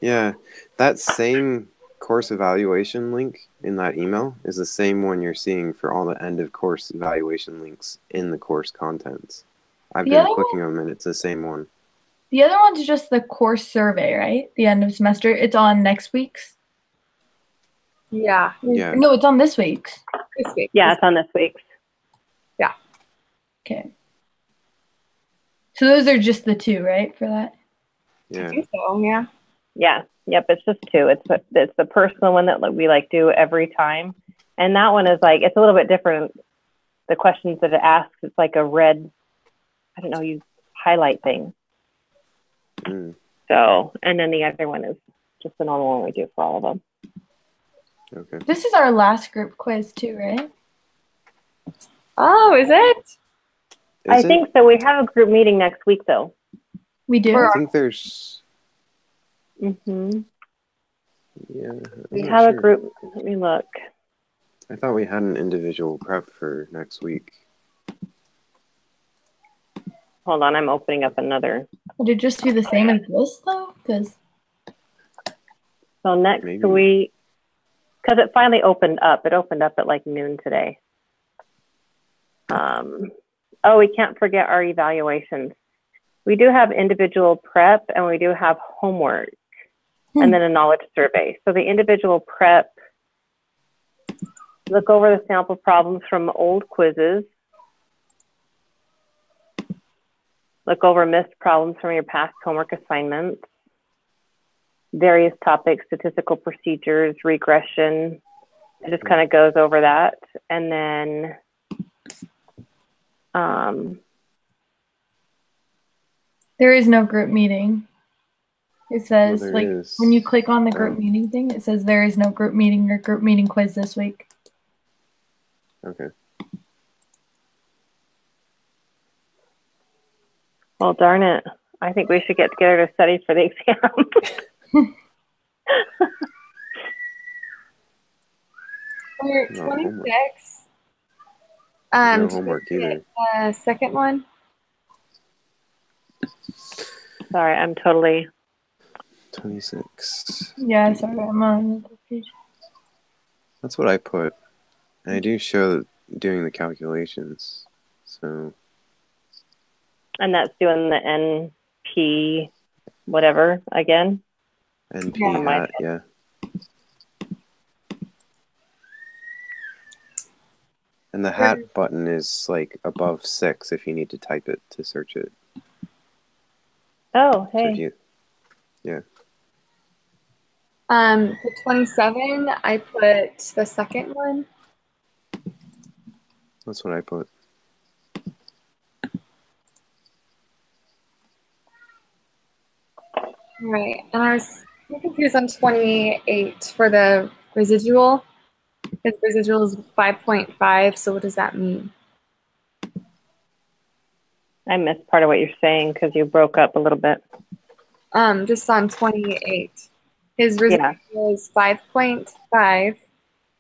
D: Yeah, that same course evaluation link in that email is the same one you're seeing for all the end of course evaluation links in the course contents. I've
C: The
D: been
C: other
D: clicking them and it's the same one.
C: The other one's just the course survey, right? The end of semester. It's on next week's.
A: Yeah.
D: Yeah.
C: No, it's on this week's.
A: This week.
B: Yeah, it's on this week's.
C: Okay. So those are just the two, right, for that?
A: I
D: Yeah.
A: think so, yeah.
B: Yeah. Yep. It's just two. It's the personal one that we like do every time, and that one is like it's a little bit different. The questions that it asks, it's like a red, I don't know, you highlight thing.
D: Mm,
B: So, and then the other one is just the normal one we do for all of them.
D: okay.
C: This is our last group quiz too, right?
A: Oh, is it?
B: I think so. We have a group meeting next week, though.
C: We do.
A: For
D: I think there's.
B: Mm-hmm.
D: Yeah. I'm
B: We
D: not
B: have a
D: sure.
B: group. Let me look.
D: I thought we had an individual prep for next week.
B: Hold on, I'm opening up another.
C: Would it just be the same as this though? Because
B: So next
D: Maybe.
B: week, because it finally opened up. It opened up at like noon today. Oh, we can't forget our evaluations. We do have individual prep and we do have homework and then a knowledge survey. So the individual prep, look over the sample problems from old quizzes. Look over missed problems from your past homework assignments. Various topics, statistical procedures, regression. It just kind of goes over that. And then
C: there is no group meeting. It says
D: there
C: like
D: is.
C: when you click on the group meeting thing, it says there is no group meeting or group meeting quiz this week.
D: Okay.
B: well, darn it. I think we should get together to study for the exam.
A: For
D: No
A: 26.
D: No
A: did you
D: homework
A: get
D: either.
A: the second one?
B: Sorry, I'm totally.
D: 26.
C: Yeah, sorry, I'm on another page.
D: That's what I put. And I do show doing the calculations. So.
B: And that's doing the NP whatever again.
D: NP
A: Yeah.
D: hat, yeah. And the hat button is like above 6 if you need to type it to search it.
B: Oh,
D: So if
B: hey.
D: you, yeah.
A: For 27, I put the second one.
D: That's what I put.
A: Right. And I was confused on 28 for the residual. Because residual is 5.5, so what does that mean?
B: I missed part of what you're saying because you broke up a little bit.
A: Just on 28. His residual is 5.5.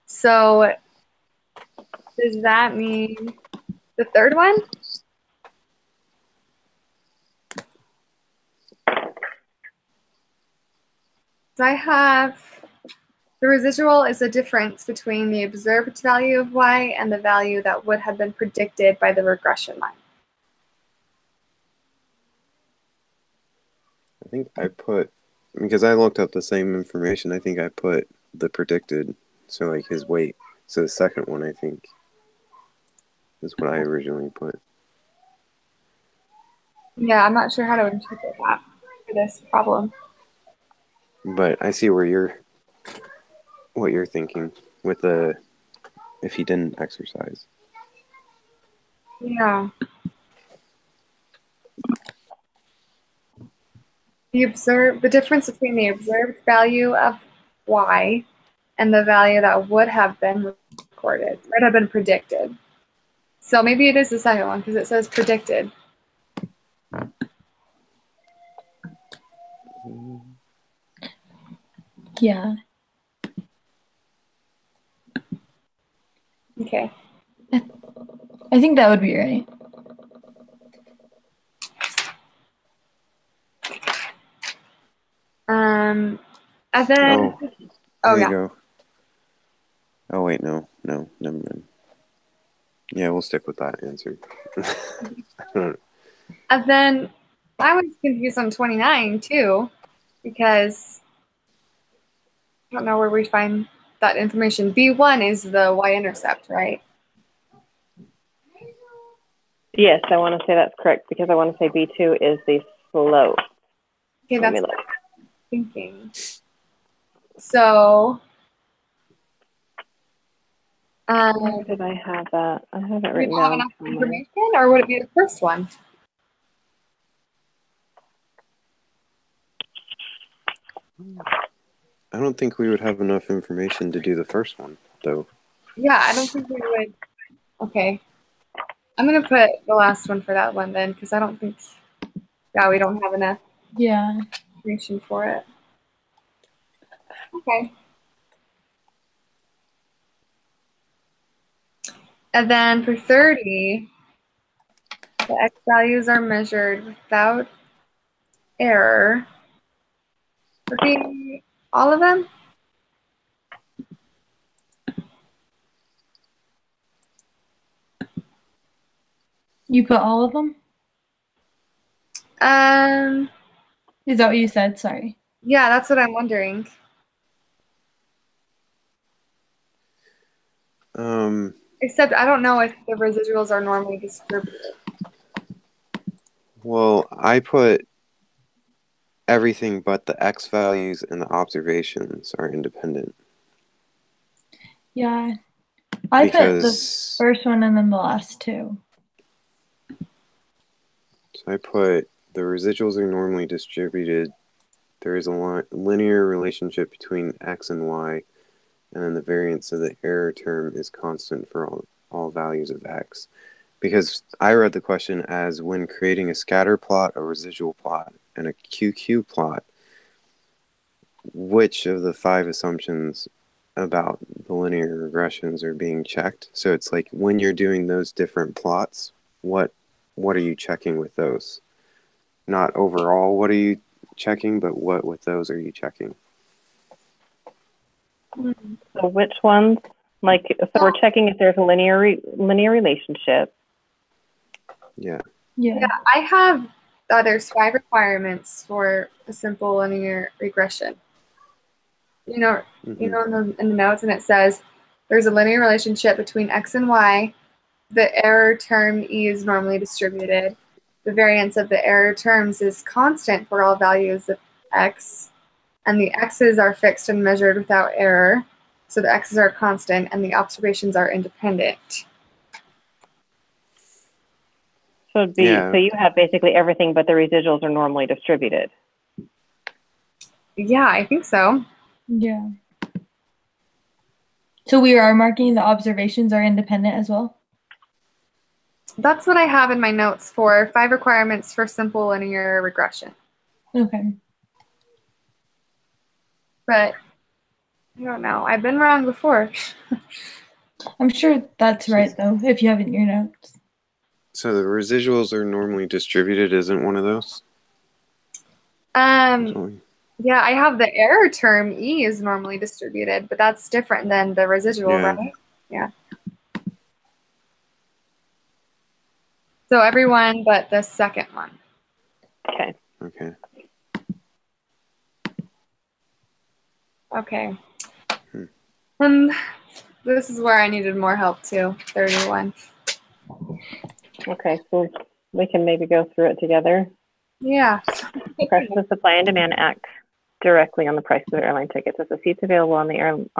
A: So does that mean the third one? So I have the residual is the difference between the observed value of y and the value that would have been predicted by the regression line.
D: I think I put, because I looked up the same information, I think I put the predicted, so like his weight. So the second one, I think, is what I originally put.
A: Yeah, I'm not sure how to interpret that for this problem.
D: But I see what you're thinking with the, if he didn't exercise.
A: Yeah. The difference between the observed value of y and the value that would have been recorded, would have been predicted. So maybe it is the second one because it says predicted.
C: Yeah.
A: Okay.
C: I think that would be right.
A: And then,
D: There you
A: yeah.
D: go. Oh wait, no, never mind. Yeah, we'll stick with that answer.
A: And then I was confused on 29 too, because I don't know where we find that information. B1 is the y-intercept, right?
B: Yes, I want to say that's correct because I want to say B2 is the slope.
A: Okay,
B: Let me
A: that's
B: look.
A: what I'm thinking. So,
B: Where did I have that? I have it
A: do
B: written
A: you have
B: down
A: enough
B: somewhere.
A: information, or would it be the first one?
D: I don't think we would have enough information to do the first one, though.
A: Yeah, I don't think we would. Okay. I'm going to put the last one for that one then, because I don't think, yeah, we don't have enough
C: Yeah.
A: information for it. Okay. And then for 30, the x values are measured without error. Okay, all of them?
C: You put all of them? Is that what you said? Sorry.
A: Yeah, that's what I'm wondering. Except I don't know if the residuals are normally distributed.
D: Well, I put everything but the x values and the observations are independent.
C: Yeah. I put the
D: Because
C: first one and then the last two.
D: so I put the residuals are normally distributed. There is a linear relationship between x and y, and then the variance of the error term is constant for all values of x. Because I read the question as when creating a scatter plot, a residual plot, and a QQ plot, which of the 5 assumptions about the linear regressions are being checked? So it's like when you're doing those different plots, what are you checking with those? Not overall what are you checking, but what with those are you checking?
B: So which ones? Like, so we're checking if there's a linear relationship.
C: Yeah.
A: I have there's 5 requirements for a simple linear regression. You know, in the notes, and it says there's a linear relationship between x and y. The error term E is normally distributed. The variance of the error terms is constant for all values of x, and the x's are fixed and measured without error. So the x's are constant, and the observations are independent.
B: So it'd be, so you have basically everything, but the residuals are normally distributed.
A: Yeah, I think so.
C: Yeah. So we are marking the observations are independent as well?
A: That's what I have in my notes for 5 requirements for simple linear regression.
C: Okay.
A: But I don't know. I've been wrong before.
C: I'm sure that's right, though, if you have it in your notes.
D: So the residuals are normally distributed isn't one of those?
A: Yeah, I have the error term E is normally distributed, but that's different than the residual, right? Yeah. So everyone but the second one.
B: Okay.
D: Okay.
A: Okay. This is where I needed more help too. 31.
B: Okay, so we can maybe go through it together.
A: Yeah.
B: Prices of supply and demand act directly on the price of airline tickets. As the seats available on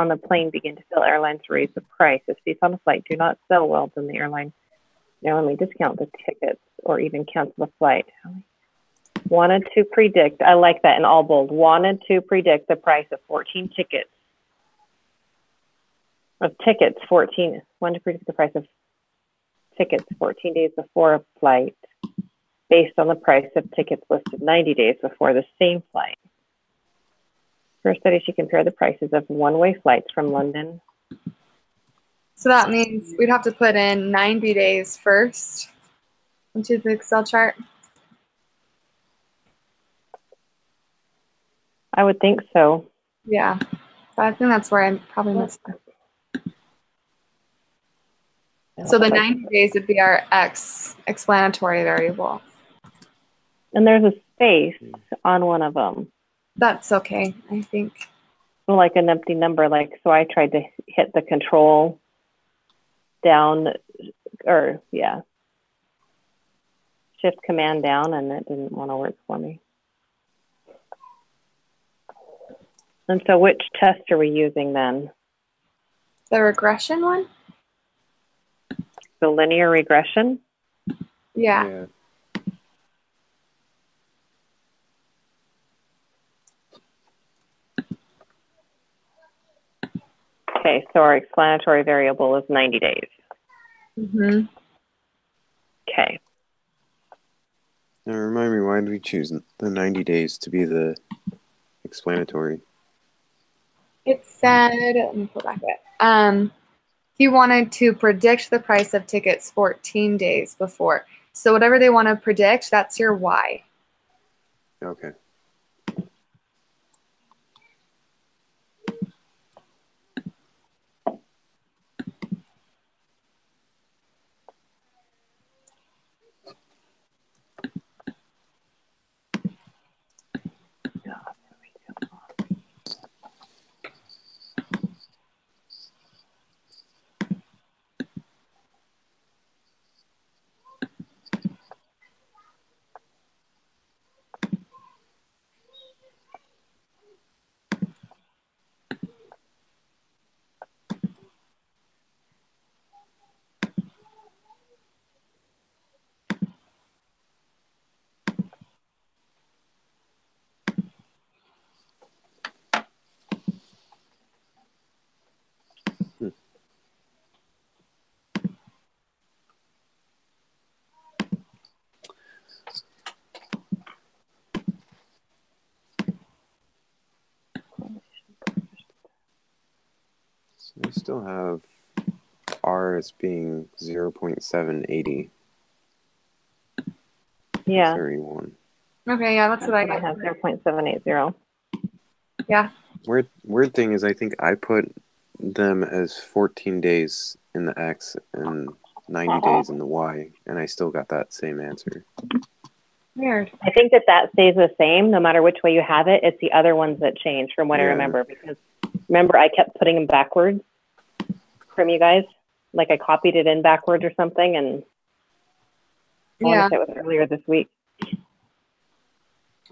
B: the plane begin to fill, airlines raise the price. If seats on a flight do not sell well, then the airline may discount the tickets or even cancel the flight. Wanted to predict, I like that in all bold, wanted to predict the price of 14 tickets. Wanted to predict the price of tickets 14 days before a flight based on the price of tickets listed 90 days before the same flight. For a study, she compared the prices of one-way flights from London
A: So that means we'd have to put in 90 days first into the Excel chart.
B: I would think so.
A: Yeah, but I think that's where I probably missed it. So the 90 days would be our X explanatory variable.
B: And there's a space on one of them.
A: That's okay, I think.
B: Like an empty number. Like, so I tried to hit the control down, or yeah, shift command down, and it didn't want to work for me. And so which test are we using then?
A: The regression one?
B: The linear regression?
A: Yeah.
B: Okay, so our explanatory variable is 90 days.
A: Mm-hmm.
B: Okay.
D: Now remind me, why did we choose the 90 days to be the explanatory?
A: It said, let me pull back it. He wanted to predict the price of tickets 14 days before. So whatever they want to predict, that's your Y.
D: Okay. So we still have R as being 0.780.
B: Yeah.
D: 31.
A: Okay, yeah, that's what I got.
B: have 0.780.
A: Yeah.
D: Weird thing is, I think I put them as 14 days in the X and 90 days in the Y, and I still got that same answer.
A: Weird.
B: I think that stays the same no matter which way you have it. It's the other ones that change from what I remember. Because remember, I kept putting them backwards from you guys. Like I copied it in backwards or something, and I want to say it was earlier this week.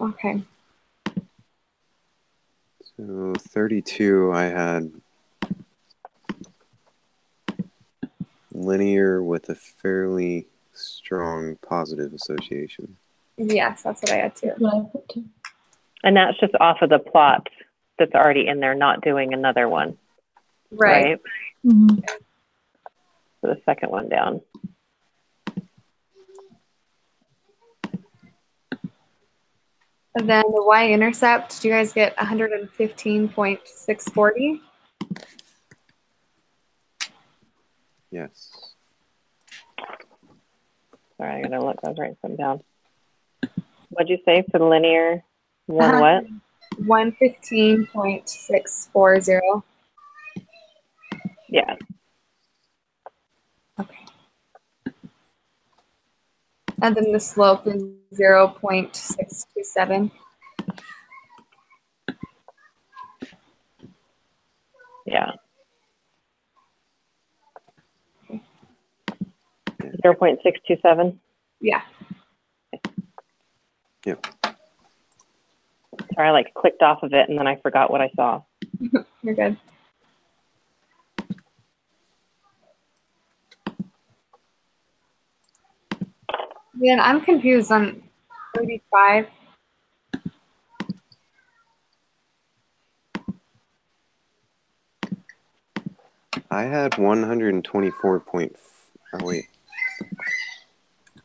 A: Okay.
D: So 32, I had linear with a fairly strong positive association.
A: Yes, that's what I had too.
B: And that's just off of the plot that's already in there, not doing another one.
A: Right.
C: Mm-hmm.
B: So the second one down.
A: And then the y-intercept, do you guys get 115.640?
D: Yes.
B: Sorry, I gotta look. I was writing something down. What'd you say for the linear? What?
A: 115.640.
B: Yeah.
A: Okay. And then the slope is 0.627.
B: Yeah. 0.627.
A: Yeah.
D: Yep.
B: Sorry, I like clicked off of it and then I forgot what I saw.
A: You're good. Yeah, I'm confused on 35.
D: I had 124 point. Oh wait.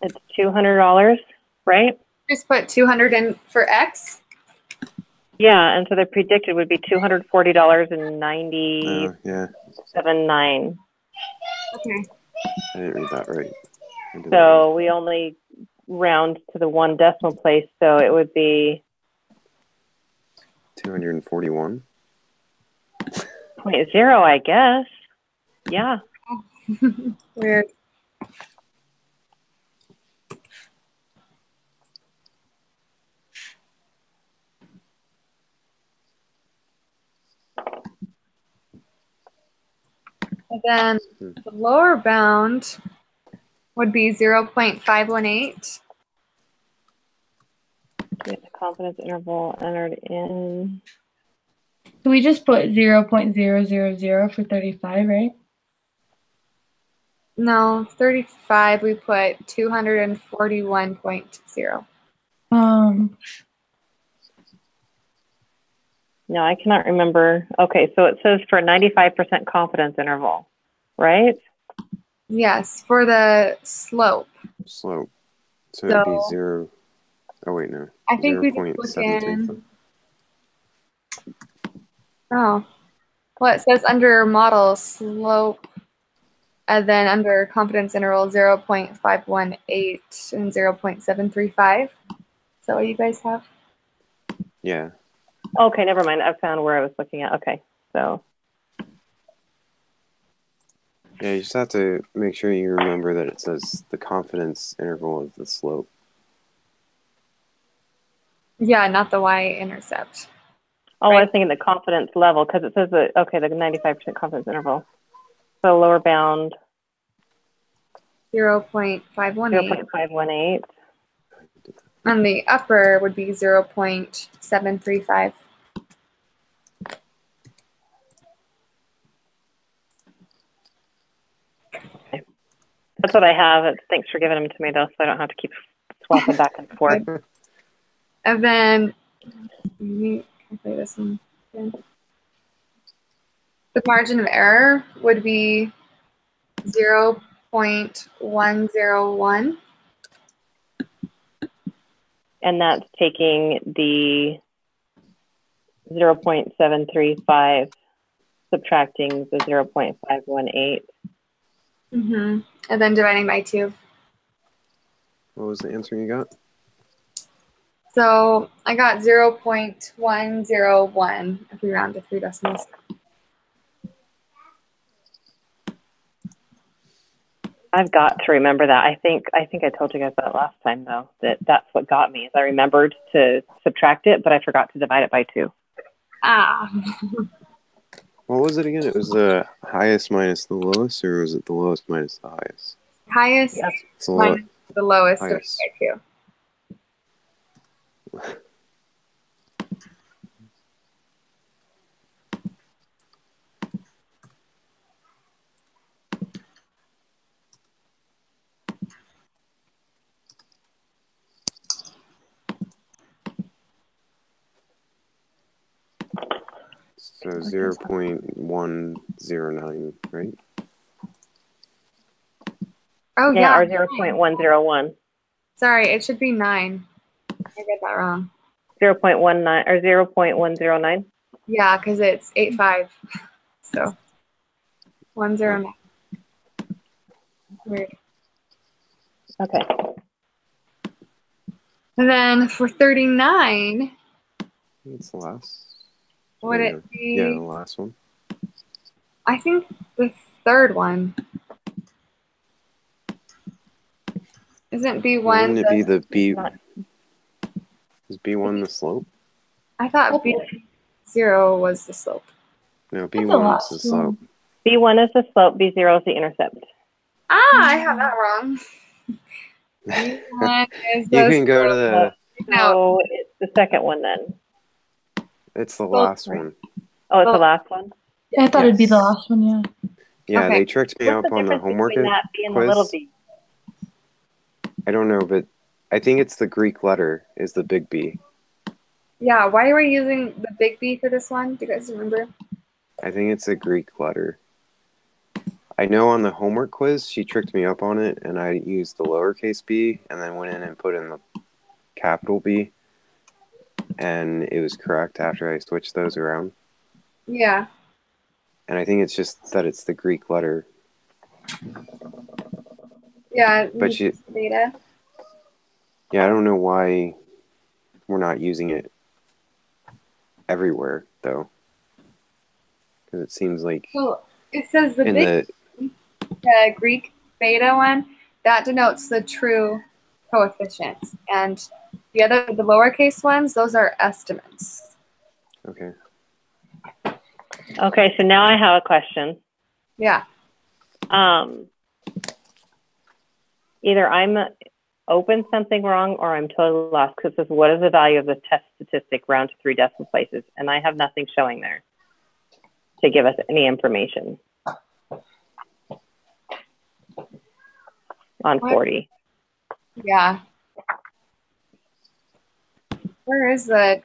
B: It's $200, right?
A: Just put 200 in for X.
B: Yeah, and so the predicted would be $240.97.9.
D: Yeah.
A: Okay.
D: I didn't read that right.
B: So we only round to the 1 decimal place, so it would be
D: 241.
B: 0.0, I guess. Yeah.
A: Weird. And then the lower bound would be 0.518.
B: Get the confidence interval entered in.
C: So we just put 0.000 for 35, right?
A: No, 35, we put 241.0.
B: No, I cannot remember. Okay, so it says for 95% confidence interval, right?
A: Yes, for the slope.
D: Slope. So it'd be 0. Oh, wait, no.
A: I think we just look in. Oh. Well, it says under model slope, and then under confidence interval 0.518 and 0.735. Is that what you guys have?
D: Yeah.
B: Okay, never mind. I found where I was looking at. Okay, so.
D: Yeah, you just have to make sure you remember that it says the confidence interval of the slope.
A: Yeah, not the y-intercept.
B: Oh,
A: Right.
B: I was thinking the confidence level because it says that, okay, the 95% confidence interval. So lower bound
A: 0.518.
B: 0.518.
A: And the upper would be 0.735.
B: Okay. That's what I have. Thanks for giving them to me, though, so I don't have to keep swapping back and forth.
A: And then, let me calculate this one again. The margin of error would be 0.101.
B: And that's taking the 0.735, subtracting the 0.518.
A: Mm-hmm. And then dividing by 2.
D: What was the answer you got?
A: So I got 0.101 if we round to 3 decimals.
B: I've got to remember that. I think I told you guys that last time, though, that's what got me. Is I remembered to subtract it, but I forgot to divide it by 2.
A: Ah.
D: What was it again? It was the highest minus the lowest, or was it the lowest minus the highest?
A: Highest
B: Yep.
A: minus the lowest divided
D: Highest.
A: by 2.
D: So 0.109, right?
A: Oh,
B: Yeah,
A: yeah.
B: or 0.101.
A: Sorry, it should be 9. I got that wrong.
B: 0.19 or 0.109.
A: Yeah, because it's 8.5. So 109. Weird.
B: Okay.
A: And then for 39,
D: It's the last.
A: would it be?
D: Yeah, the last one.
A: I think the third one. Isn't B1?
D: Wouldn't it be the B? Is B1 the slope?
A: I thought B0 was the slope.
D: No, B1 is the slope.
B: B1 is the slope, B0 is the intercept.
A: Ah, I have that wrong. B1 is the
D: You can go to the.
B: No, it's the second one then.
D: It's the last one.
B: Oh, it's the last one?
C: I thought it'd be the last one, yeah.
D: Yeah,
A: Okay.
D: they tricked me up on the homework
B: between that B and the
D: quiz.
B: little b?
D: I don't know, but I think it's the Greek letter is the big B.
A: Yeah, why are we using the big B for this one? Do you guys remember?
D: I think it's a Greek letter. I know on the homework quiz, she tricked me up on it, and I used the lowercase b, and then went in and put in the capital B, and it was correct after I switched those around.
A: Yeah.
D: And I think it's just that it's the Greek letter.
A: Yeah,
D: But
A: data.
D: yeah, I don't know why we're not using it everywhere though, because it seems like
A: So it says
D: in the
A: the Greek beta one, that denotes the true coefficients. And the lowercase ones, those are estimates.
D: okay.
B: Okay, so now I have a question.
A: Yeah.
B: Either I'm opened something wrong or I'm totally lost because it says, what is the value of the test statistic round to 3 decimal places? And I have nothing showing there to give us any information on 40.
A: Yeah. Where is the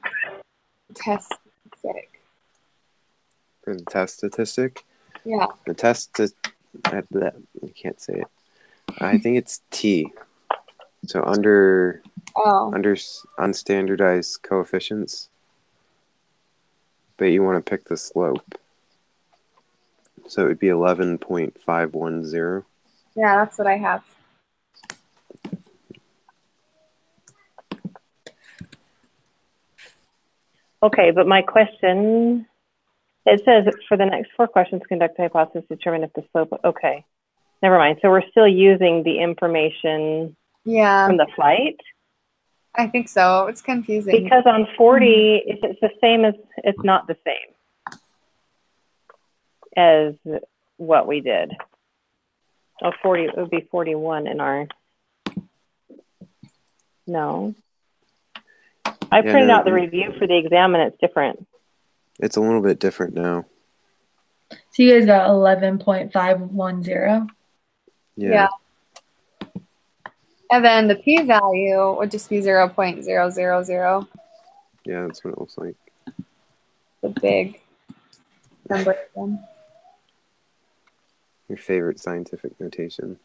A: test statistic?
D: For the test statistic,
A: Yeah.
D: the test I can't say it. I think it's T. So under unstandardized coefficients, but you want to pick the slope. So it would be 11.510.
A: Yeah, that's what I have.
B: Okay, but my question, it says for the next 4 questions, conduct a hypothesis to determine if the slope, okay. Never mind. So we're still using the information from the flight?
A: I think so. It's confusing.
B: Because on 40, if it's the same as, it's not the same as what we did. Oh, 40, it would be 41 in our, no. I printed out the review for the exam and it's different.
D: It's a little bit different now.
C: So you guys got 11.510?
A: Yeah. And then the p-value would just be 0.000.
D: Yeah, that's what it looks like.
A: The big number.
D: Your favorite scientific notation.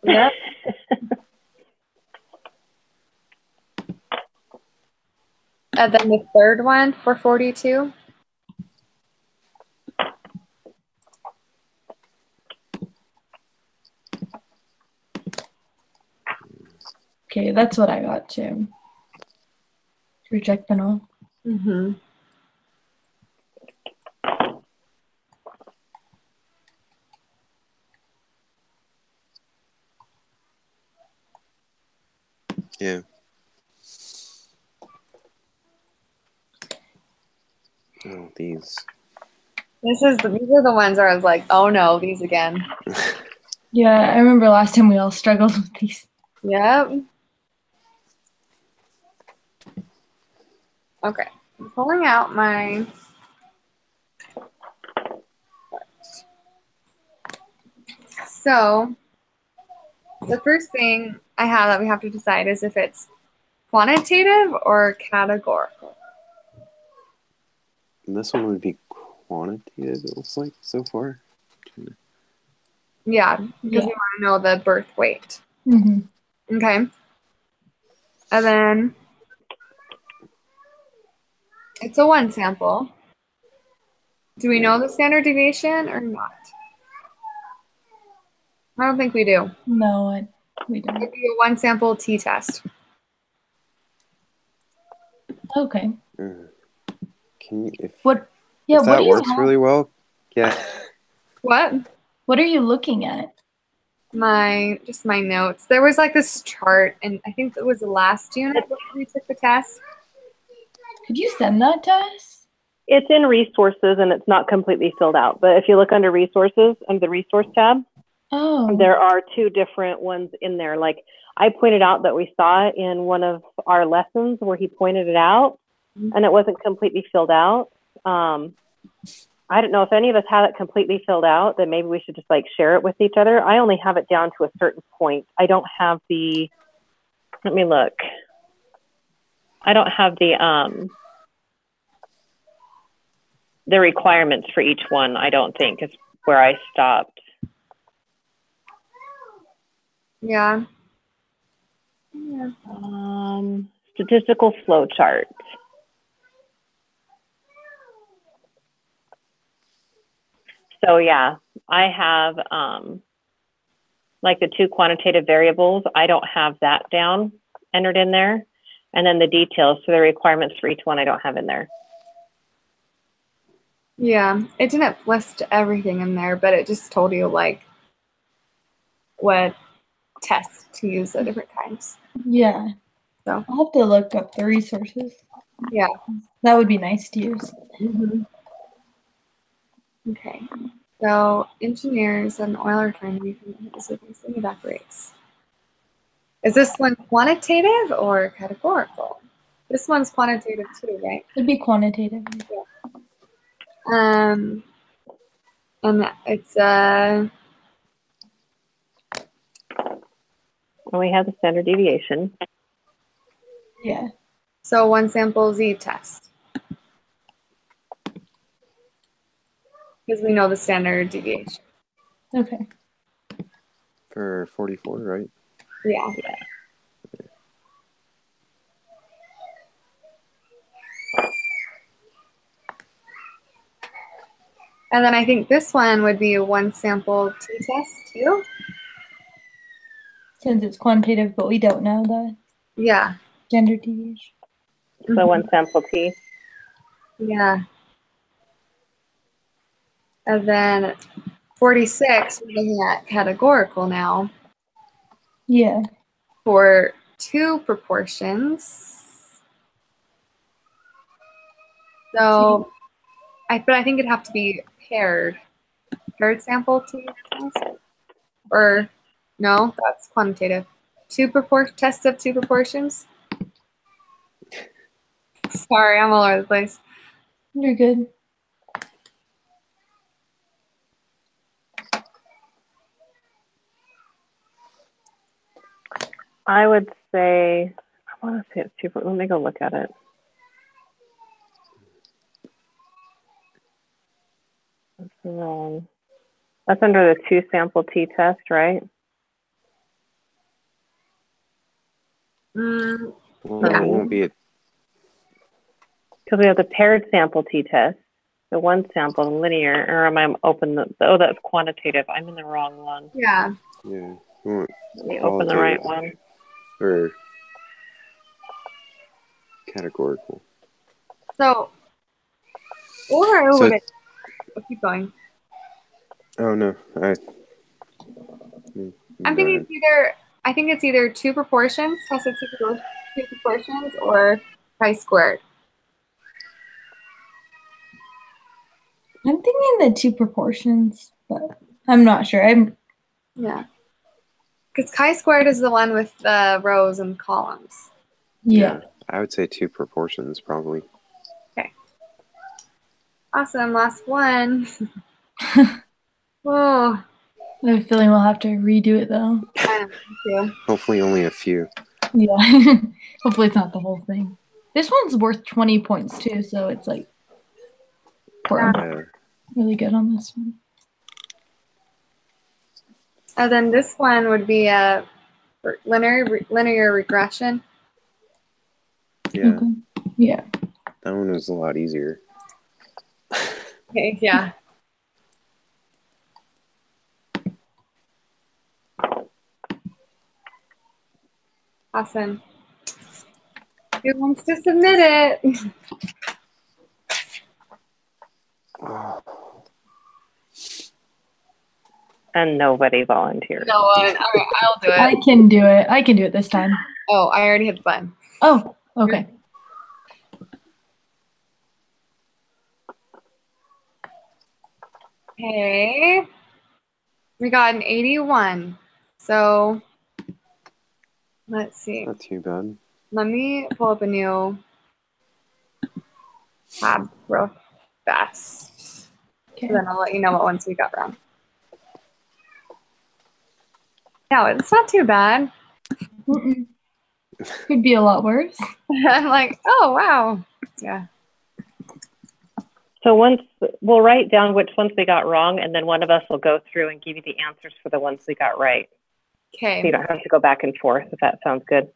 A: Yeah. And then the third one for 42.
C: Okay, that's what I got too. Reject the null.
A: Mm-hmm.
D: Yeah. Oh, these.
A: These are the ones where I was like, oh no, these again.
C: Yeah, I remember last time we all struggled with these.
A: Yep. Okay. I'm pulling out my So the first thing I have that we have to decide is if it's quantitative or categorical.
D: And this one would be quantitative, it looks like, so far.
A: Yeah, because we want to know the birth weight.
C: Mm-hmm.
A: Okay. And then it's a 1 sample. Do we know the standard deviation or not? I don't think we do.
C: No, we don't.
A: It'd be a 1 sample t-test.
C: Okay.
D: Can you, if
C: what
D: that works really well, yeah.
A: What?
C: What are you looking at?
A: Just my notes. There was like this chart, and I think it was the last unit before we took the test.
C: Could you send that to us?
B: It's in resources and it's not completely filled out. But if you look under resources, under the resource tab, there are 2 different ones in there. Like I pointed out that we saw it in one of our lessons where he pointed it out and it wasn't completely filled out. I don't know if any of us have it completely filled out, then maybe we should just like share it with each other. I only have it down to a certain point. I don't have the, let me look. I don't have the requirements for each one, I don't think, is where I stopped.
A: Yeah.
B: Statistical flow chart. So yeah, I have like the 2 quantitative variables, I don't have that down, entered in there. And then the details, so the requirements for each one I don't have in there.
A: Yeah, it didn't list everything in there, but it just told you like what tests to use at different times.
C: Yeah.
A: So
C: I'll have to look up the resources.
A: yeah.
C: That would be nice to use.
A: Okay. So engineers an oil refinery as it evaporates. Is this one quantitative or categorical? This one's quantitative too, right?
C: It'd be quantitative.
A: And it's
B: Well, we have the standard deviation.
C: Yeah.
A: so one sample Z test. Because we know the standard deviation.
C: Okay.
D: For 44, right?
A: Yeah. And then I think this one would be a one sample t-test too.
C: Since it's quantitative, but we don't know the
A: Yeah.
C: gender deviation.
B: So 1 sample T.
A: Yeah. And then 46, we're looking at categorical now
C: Yeah.
A: for 2 proportions. So, but I think it'd have to be paired sample t-test. Or no, that's quantitative. Test of 2 proportions. Sorry, I'm all over the place.
C: You're good.
B: I would say, I want to say it's 2, but let me go look at it. That's wrong. That's under the 2 sample T test, right?
D: Well,
A: Yeah.
D: it won't be a
B: Because we have the paired sample T test, the 1 sample linear, or am I open oh, that's quantitative. I'm in the wrong one.
A: Yeah.
D: yeah. You want
B: Let me open the right one.
D: or categorical.
A: So, or
D: So-
A: would it? Keep going.
D: Oh no,
A: I'm thinking it's either. I think it's either 2 proportions, test of 2 proportions, or chi-squared.
C: I'm thinking the 2 proportions, but I'm not sure.
A: Yeah. Because chi-squared is the one with the rows and columns.
C: Yeah.
D: I would say 2 proportions probably.
A: Awesome. Last one. Oh,
C: I have a feeling we'll have to redo it though.
A: I know.
D: Hopefully only a few.
C: Yeah. Hopefully it's not the whole thing. This one's worth 20 points too, so it's like we're really good on this one.
A: And then this one would be a linear regression.
D: Yeah,
C: Okay. Yeah.
D: that one was a lot easier.
A: Okay. Yeah. Awesome. Who wants to submit it?
B: And nobody volunteered.
A: No one. All right, I'll do
C: I
A: it.
C: can do it. I can do it this time.
A: Oh, I already hit the button.
C: Oh, okay.
A: Okay. We got an 81. So let's see.
D: Not too bad.
A: Let me pull up a new tab real fast.
C: Okay.
A: Then I'll let you know what ones we got wrong. No, it's not too bad.
C: Mm-mm. Could be a lot worse.
A: I'm like, oh, wow. Yeah.
B: So we'll write down which ones we got wrong, and then one of us will go through and give you the answers for the ones we got right.
A: Okay.
B: So you don't have to go back and forth, if that sounds good.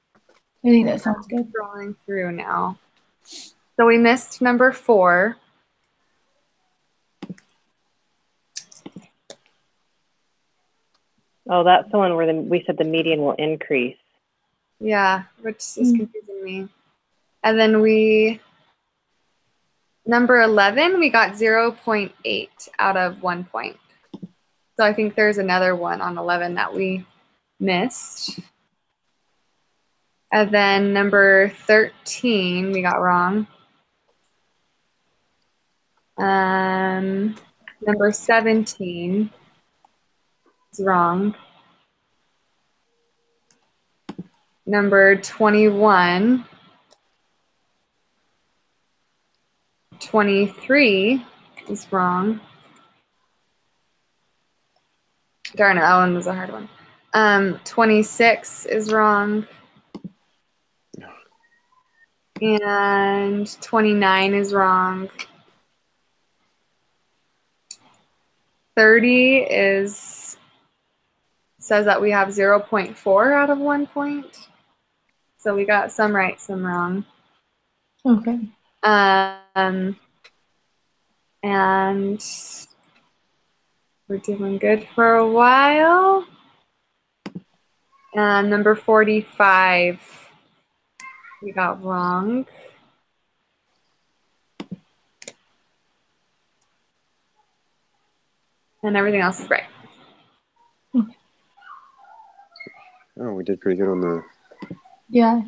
C: I think that sounds good.
A: Scrolling through now. So we missed number 4.
B: Oh, that's the one where we said the median will increase.
A: Yeah, which is confusing me. And then number 11, we got 0.8 out of 1 point. So I think there's another one on 11 that we missed. And then number 13, we got wrong. Number 17 is wrong. Number 21, 23 is wrong. Darn it, that one was a hard one. 26 is wrong. And 29 is wrong. 30 says that we have 0.4 out of 1 point. So we got some right, some wrong.
C: Okay.
A: And we're doing good for a while. And number 45, we got wrong. And everything else is right.
D: Oh, we did pretty good on the.
C: Yeah.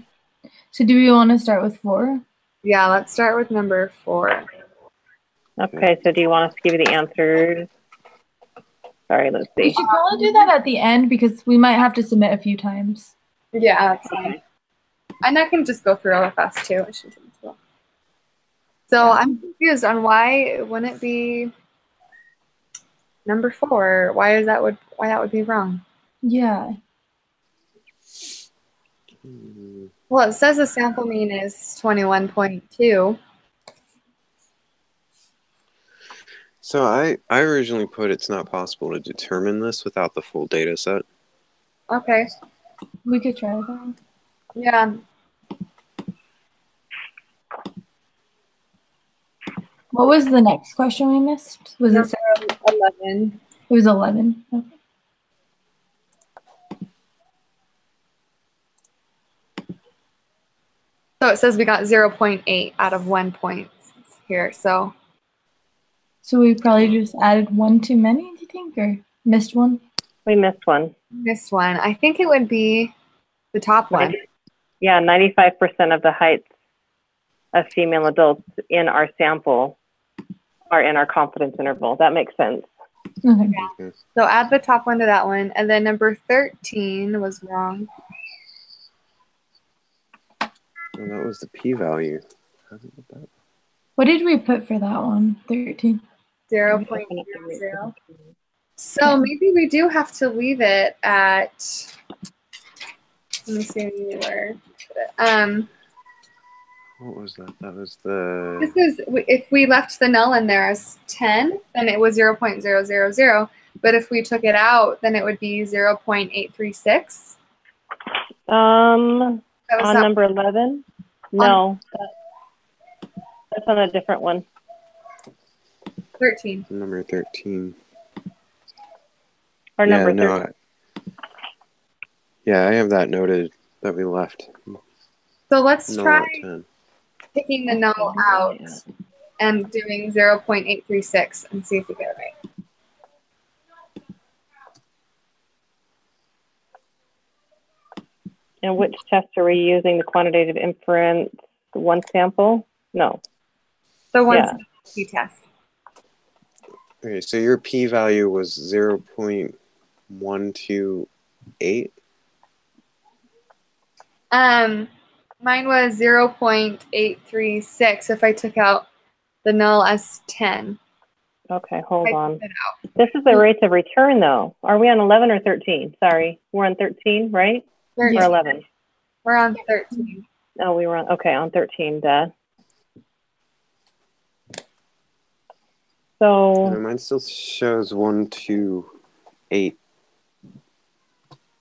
C: So do we want to start with 4?
A: Yeah, let's start with number 4.
B: Okay, so do you want us to give you the answers? Sorry, let's
C: We
B: see.
C: should probably do that at the end because we might have to submit a few times.
A: Yeah, that's fine. And I can just go through real fast too. It shouldn't take too long. So yeah. I'm confused on why wouldn't it be number 4? Why that would be wrong?
C: Yeah.
A: Well, it says the sample mean is 21.2.
D: So I originally put it's not possible to determine this without the full data set.
A: Okay.
C: We could try that.
A: Yeah.
C: What was the next question we missed? Was it
A: 11?
C: It was 11. Okay.
A: So it says we got 0.8 out of 1 point here. So
C: we probably just added 1 too many, do you think, or missed one?
B: We missed one.
A: Missed one. I think it would be the top one.
B: Yeah, 95% of the heights of female adults in our sample are in our confidence interval. That makes sense.
C: Okay.
A: Yeah. So add the top one to that one. And then number 13 was wrong.
D: Well, that was the p-value.
C: What did we put for that one? 13.
A: 0.00. So maybe we do have to leave it at, let me see where.
D: What was that? That was the.
A: This is, if we left the null in there as 10, then it was 0.000. But if we took it out, then it would be 0.836.
B: On number 11? No, that's on a different one.
A: 13.
D: Number 13.
B: Or number 13.
D: Yeah, I have that noted that we left.
A: So let's try picking the null out and doing 0.836 and see if we get it right.
B: And which test are we using? The quantitative inference, the one sample? No.
A: The one t-test.
D: Okay, so your p-value was 0.128?
A: Mine was 0.836 if I took out the null as 10.
B: Okay, hold on. This is the rates of return, though. Are we on 11 or 13? Sorry, we're on 13, right?
A: 13.
B: Or 11?
A: We're on 13.
B: Oh, we were on, okay, on 13, duh. So
D: mine still shows 128.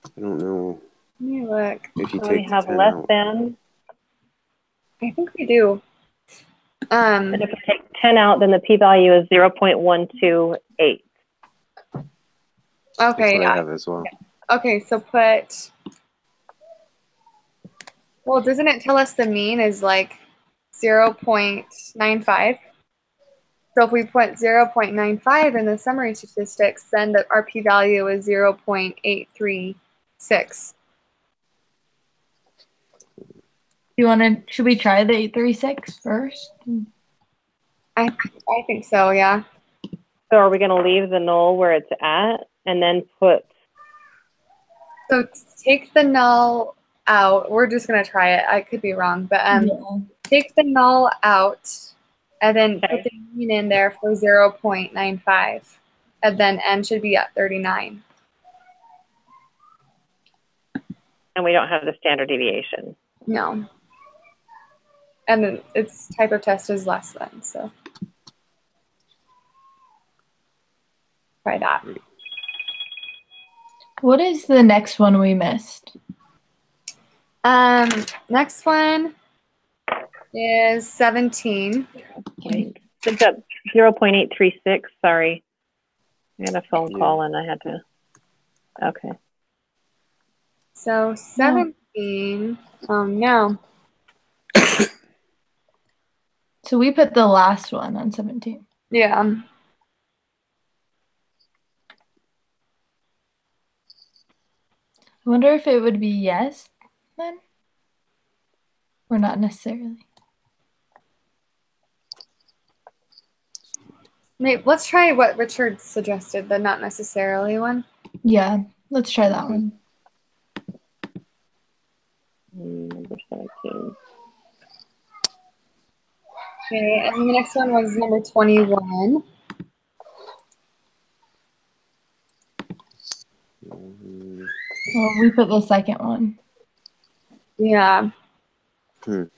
D: I don't know.
A: Let me look.
D: If you
B: we
D: take
B: have
D: 10
B: less
D: out.
B: than.
A: I think we do.
B: And if we take 10 out, then the p-value is 0.128.
A: Okay.
D: That's what I have as well.
A: okay, so put, well, doesn't it tell us the mean is like 0.95? So if we put 0.95 in the summary statistics, then our p-value is 0.836.
C: Should we try the 836 first?
A: I think so, yeah.
B: So are we going to leave the null where it's at and then put?
A: So take the null out. We're just going to try it. I could be wrong, but take the null out and then put the mean in there for 0.95. And then n should be at 39.
B: And we don't have the standard deviation.
A: No. And then its type of test is less than, so try that.
C: What is the next one we missed?
A: Next one is 17.
B: Okay. It's up 0.836. Sorry. I had a phone call and I had to. Okay.
A: So 17. Oh no.
C: So we put the last one on 17.
A: Yeah.
C: I wonder if it would be yes then? Or not necessarily.
A: Maybe, let's try what Richard suggested, the not necessarily one.
C: Yeah, let's try that one.
B: Number 17.
A: Okay, and the next one was number 21.
C: Well, we put the second one.
A: Yeah.
B: So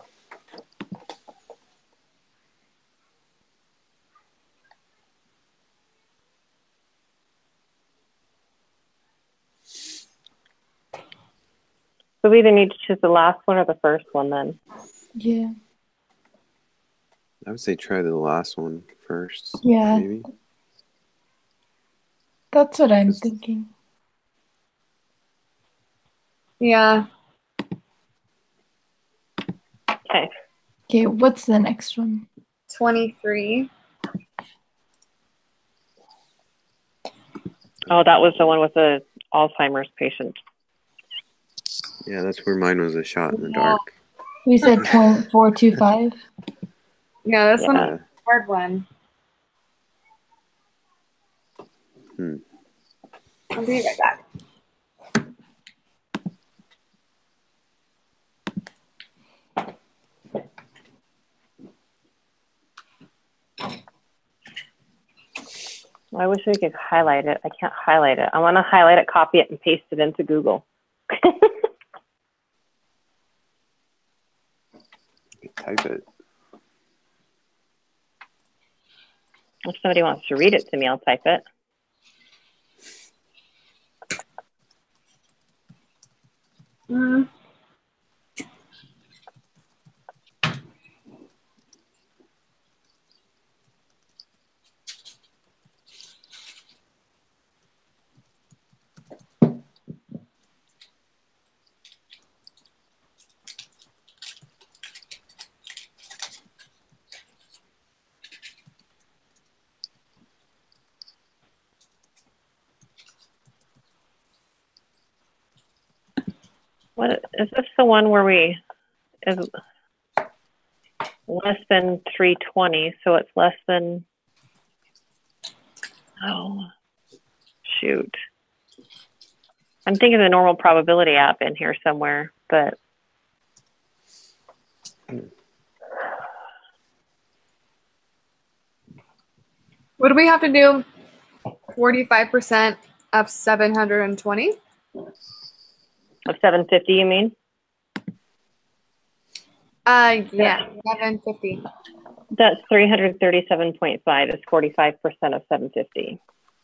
B: we either need to choose the last one or the first one then.
C: Yeah.
D: I would say try the last one first.
C: Yeah.
D: Maybe.
C: That's what I'm thinking.
A: Yeah.
B: Okay.
C: Okay, what's the next one?
A: 23.
B: Oh, that was the one with the Alzheimer's patient.
D: Yeah, that's where mine was a shot in the dark.
C: We said 0.425.
A: No, this one is a hard one. I'll be right back.
B: I wish we could highlight it. I can't highlight it. I want to highlight it, copy it, and paste it into Google.
D: Type it.
B: If somebody wants to read it to me, I'll type it. What is this? The one where we is less than 320, so it's less than. Oh, shoot! I'm thinking the normal probability app in here somewhere, but.
A: What do we have to do? 45% of 720?
B: Of 750, you mean?
A: Yeah, 750.
B: That's 337.5 is 45% of 750.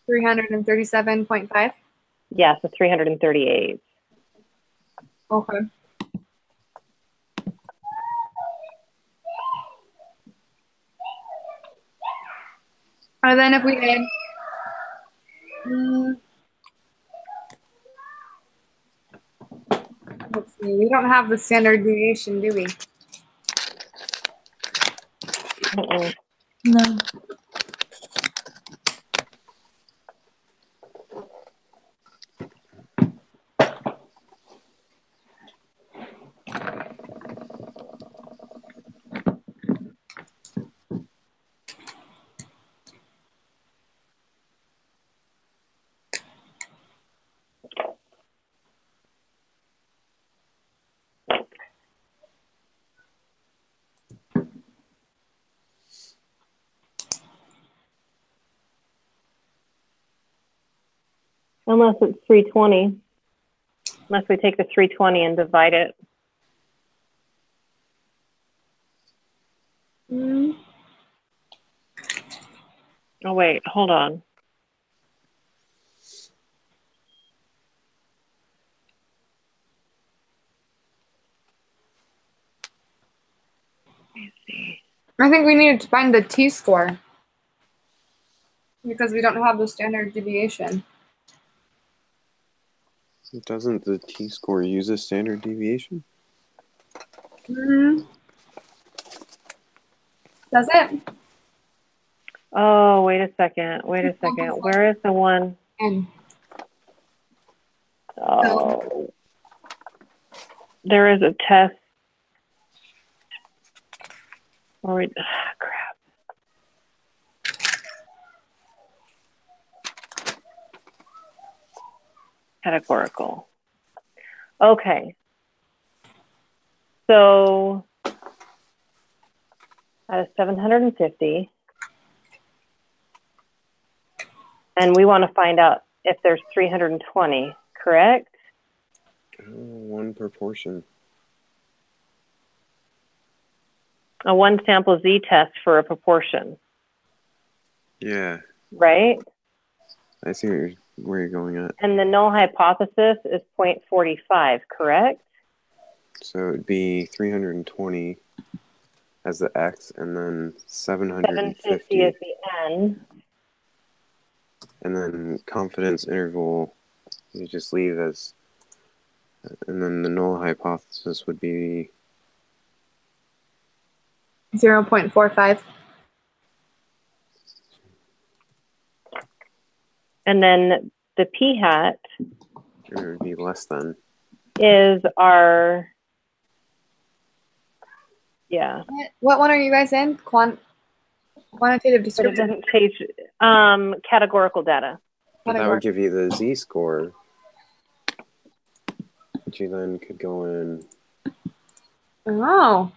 A: 337.5?
B: Yeah, so 338.
A: Okay. And then if we did We don't have the standard deviation, do we?
C: No.
B: Unless it's 320. Unless we take the 320 and divide it.
A: Mm.
B: Oh, wait, hold on. Let me see.
A: I think we need to find the t-score because we don't have the standard deviation.
D: Doesn't the t-score use a standard deviation?
A: Mm. Does it?
B: Oh, wait a second. Wait a second. Where is the one? Oh, there is a test. Crap. Categorical. Okay. So out of 750, and we want to find out if there's 320, correct?
D: One proportion.
B: A one sample z-test for a proportion.
D: Yeah.
B: Right?
D: I see where you're going at.
B: And the null hypothesis is 0.45, correct?
D: So it'd be 320 as the x, and then 750
B: is the n.
D: And then confidence interval, you just leave as, and then the null hypothesis would be
A: 0.45.
B: And then the p-hat
D: it would be less than.
B: Is our, yeah.
A: What one are you guys in? Quantitative
B: But it
A: description.
B: doesn't change categorical data.
D: But that would give you the z-score, which you then could go in.
A: Oh.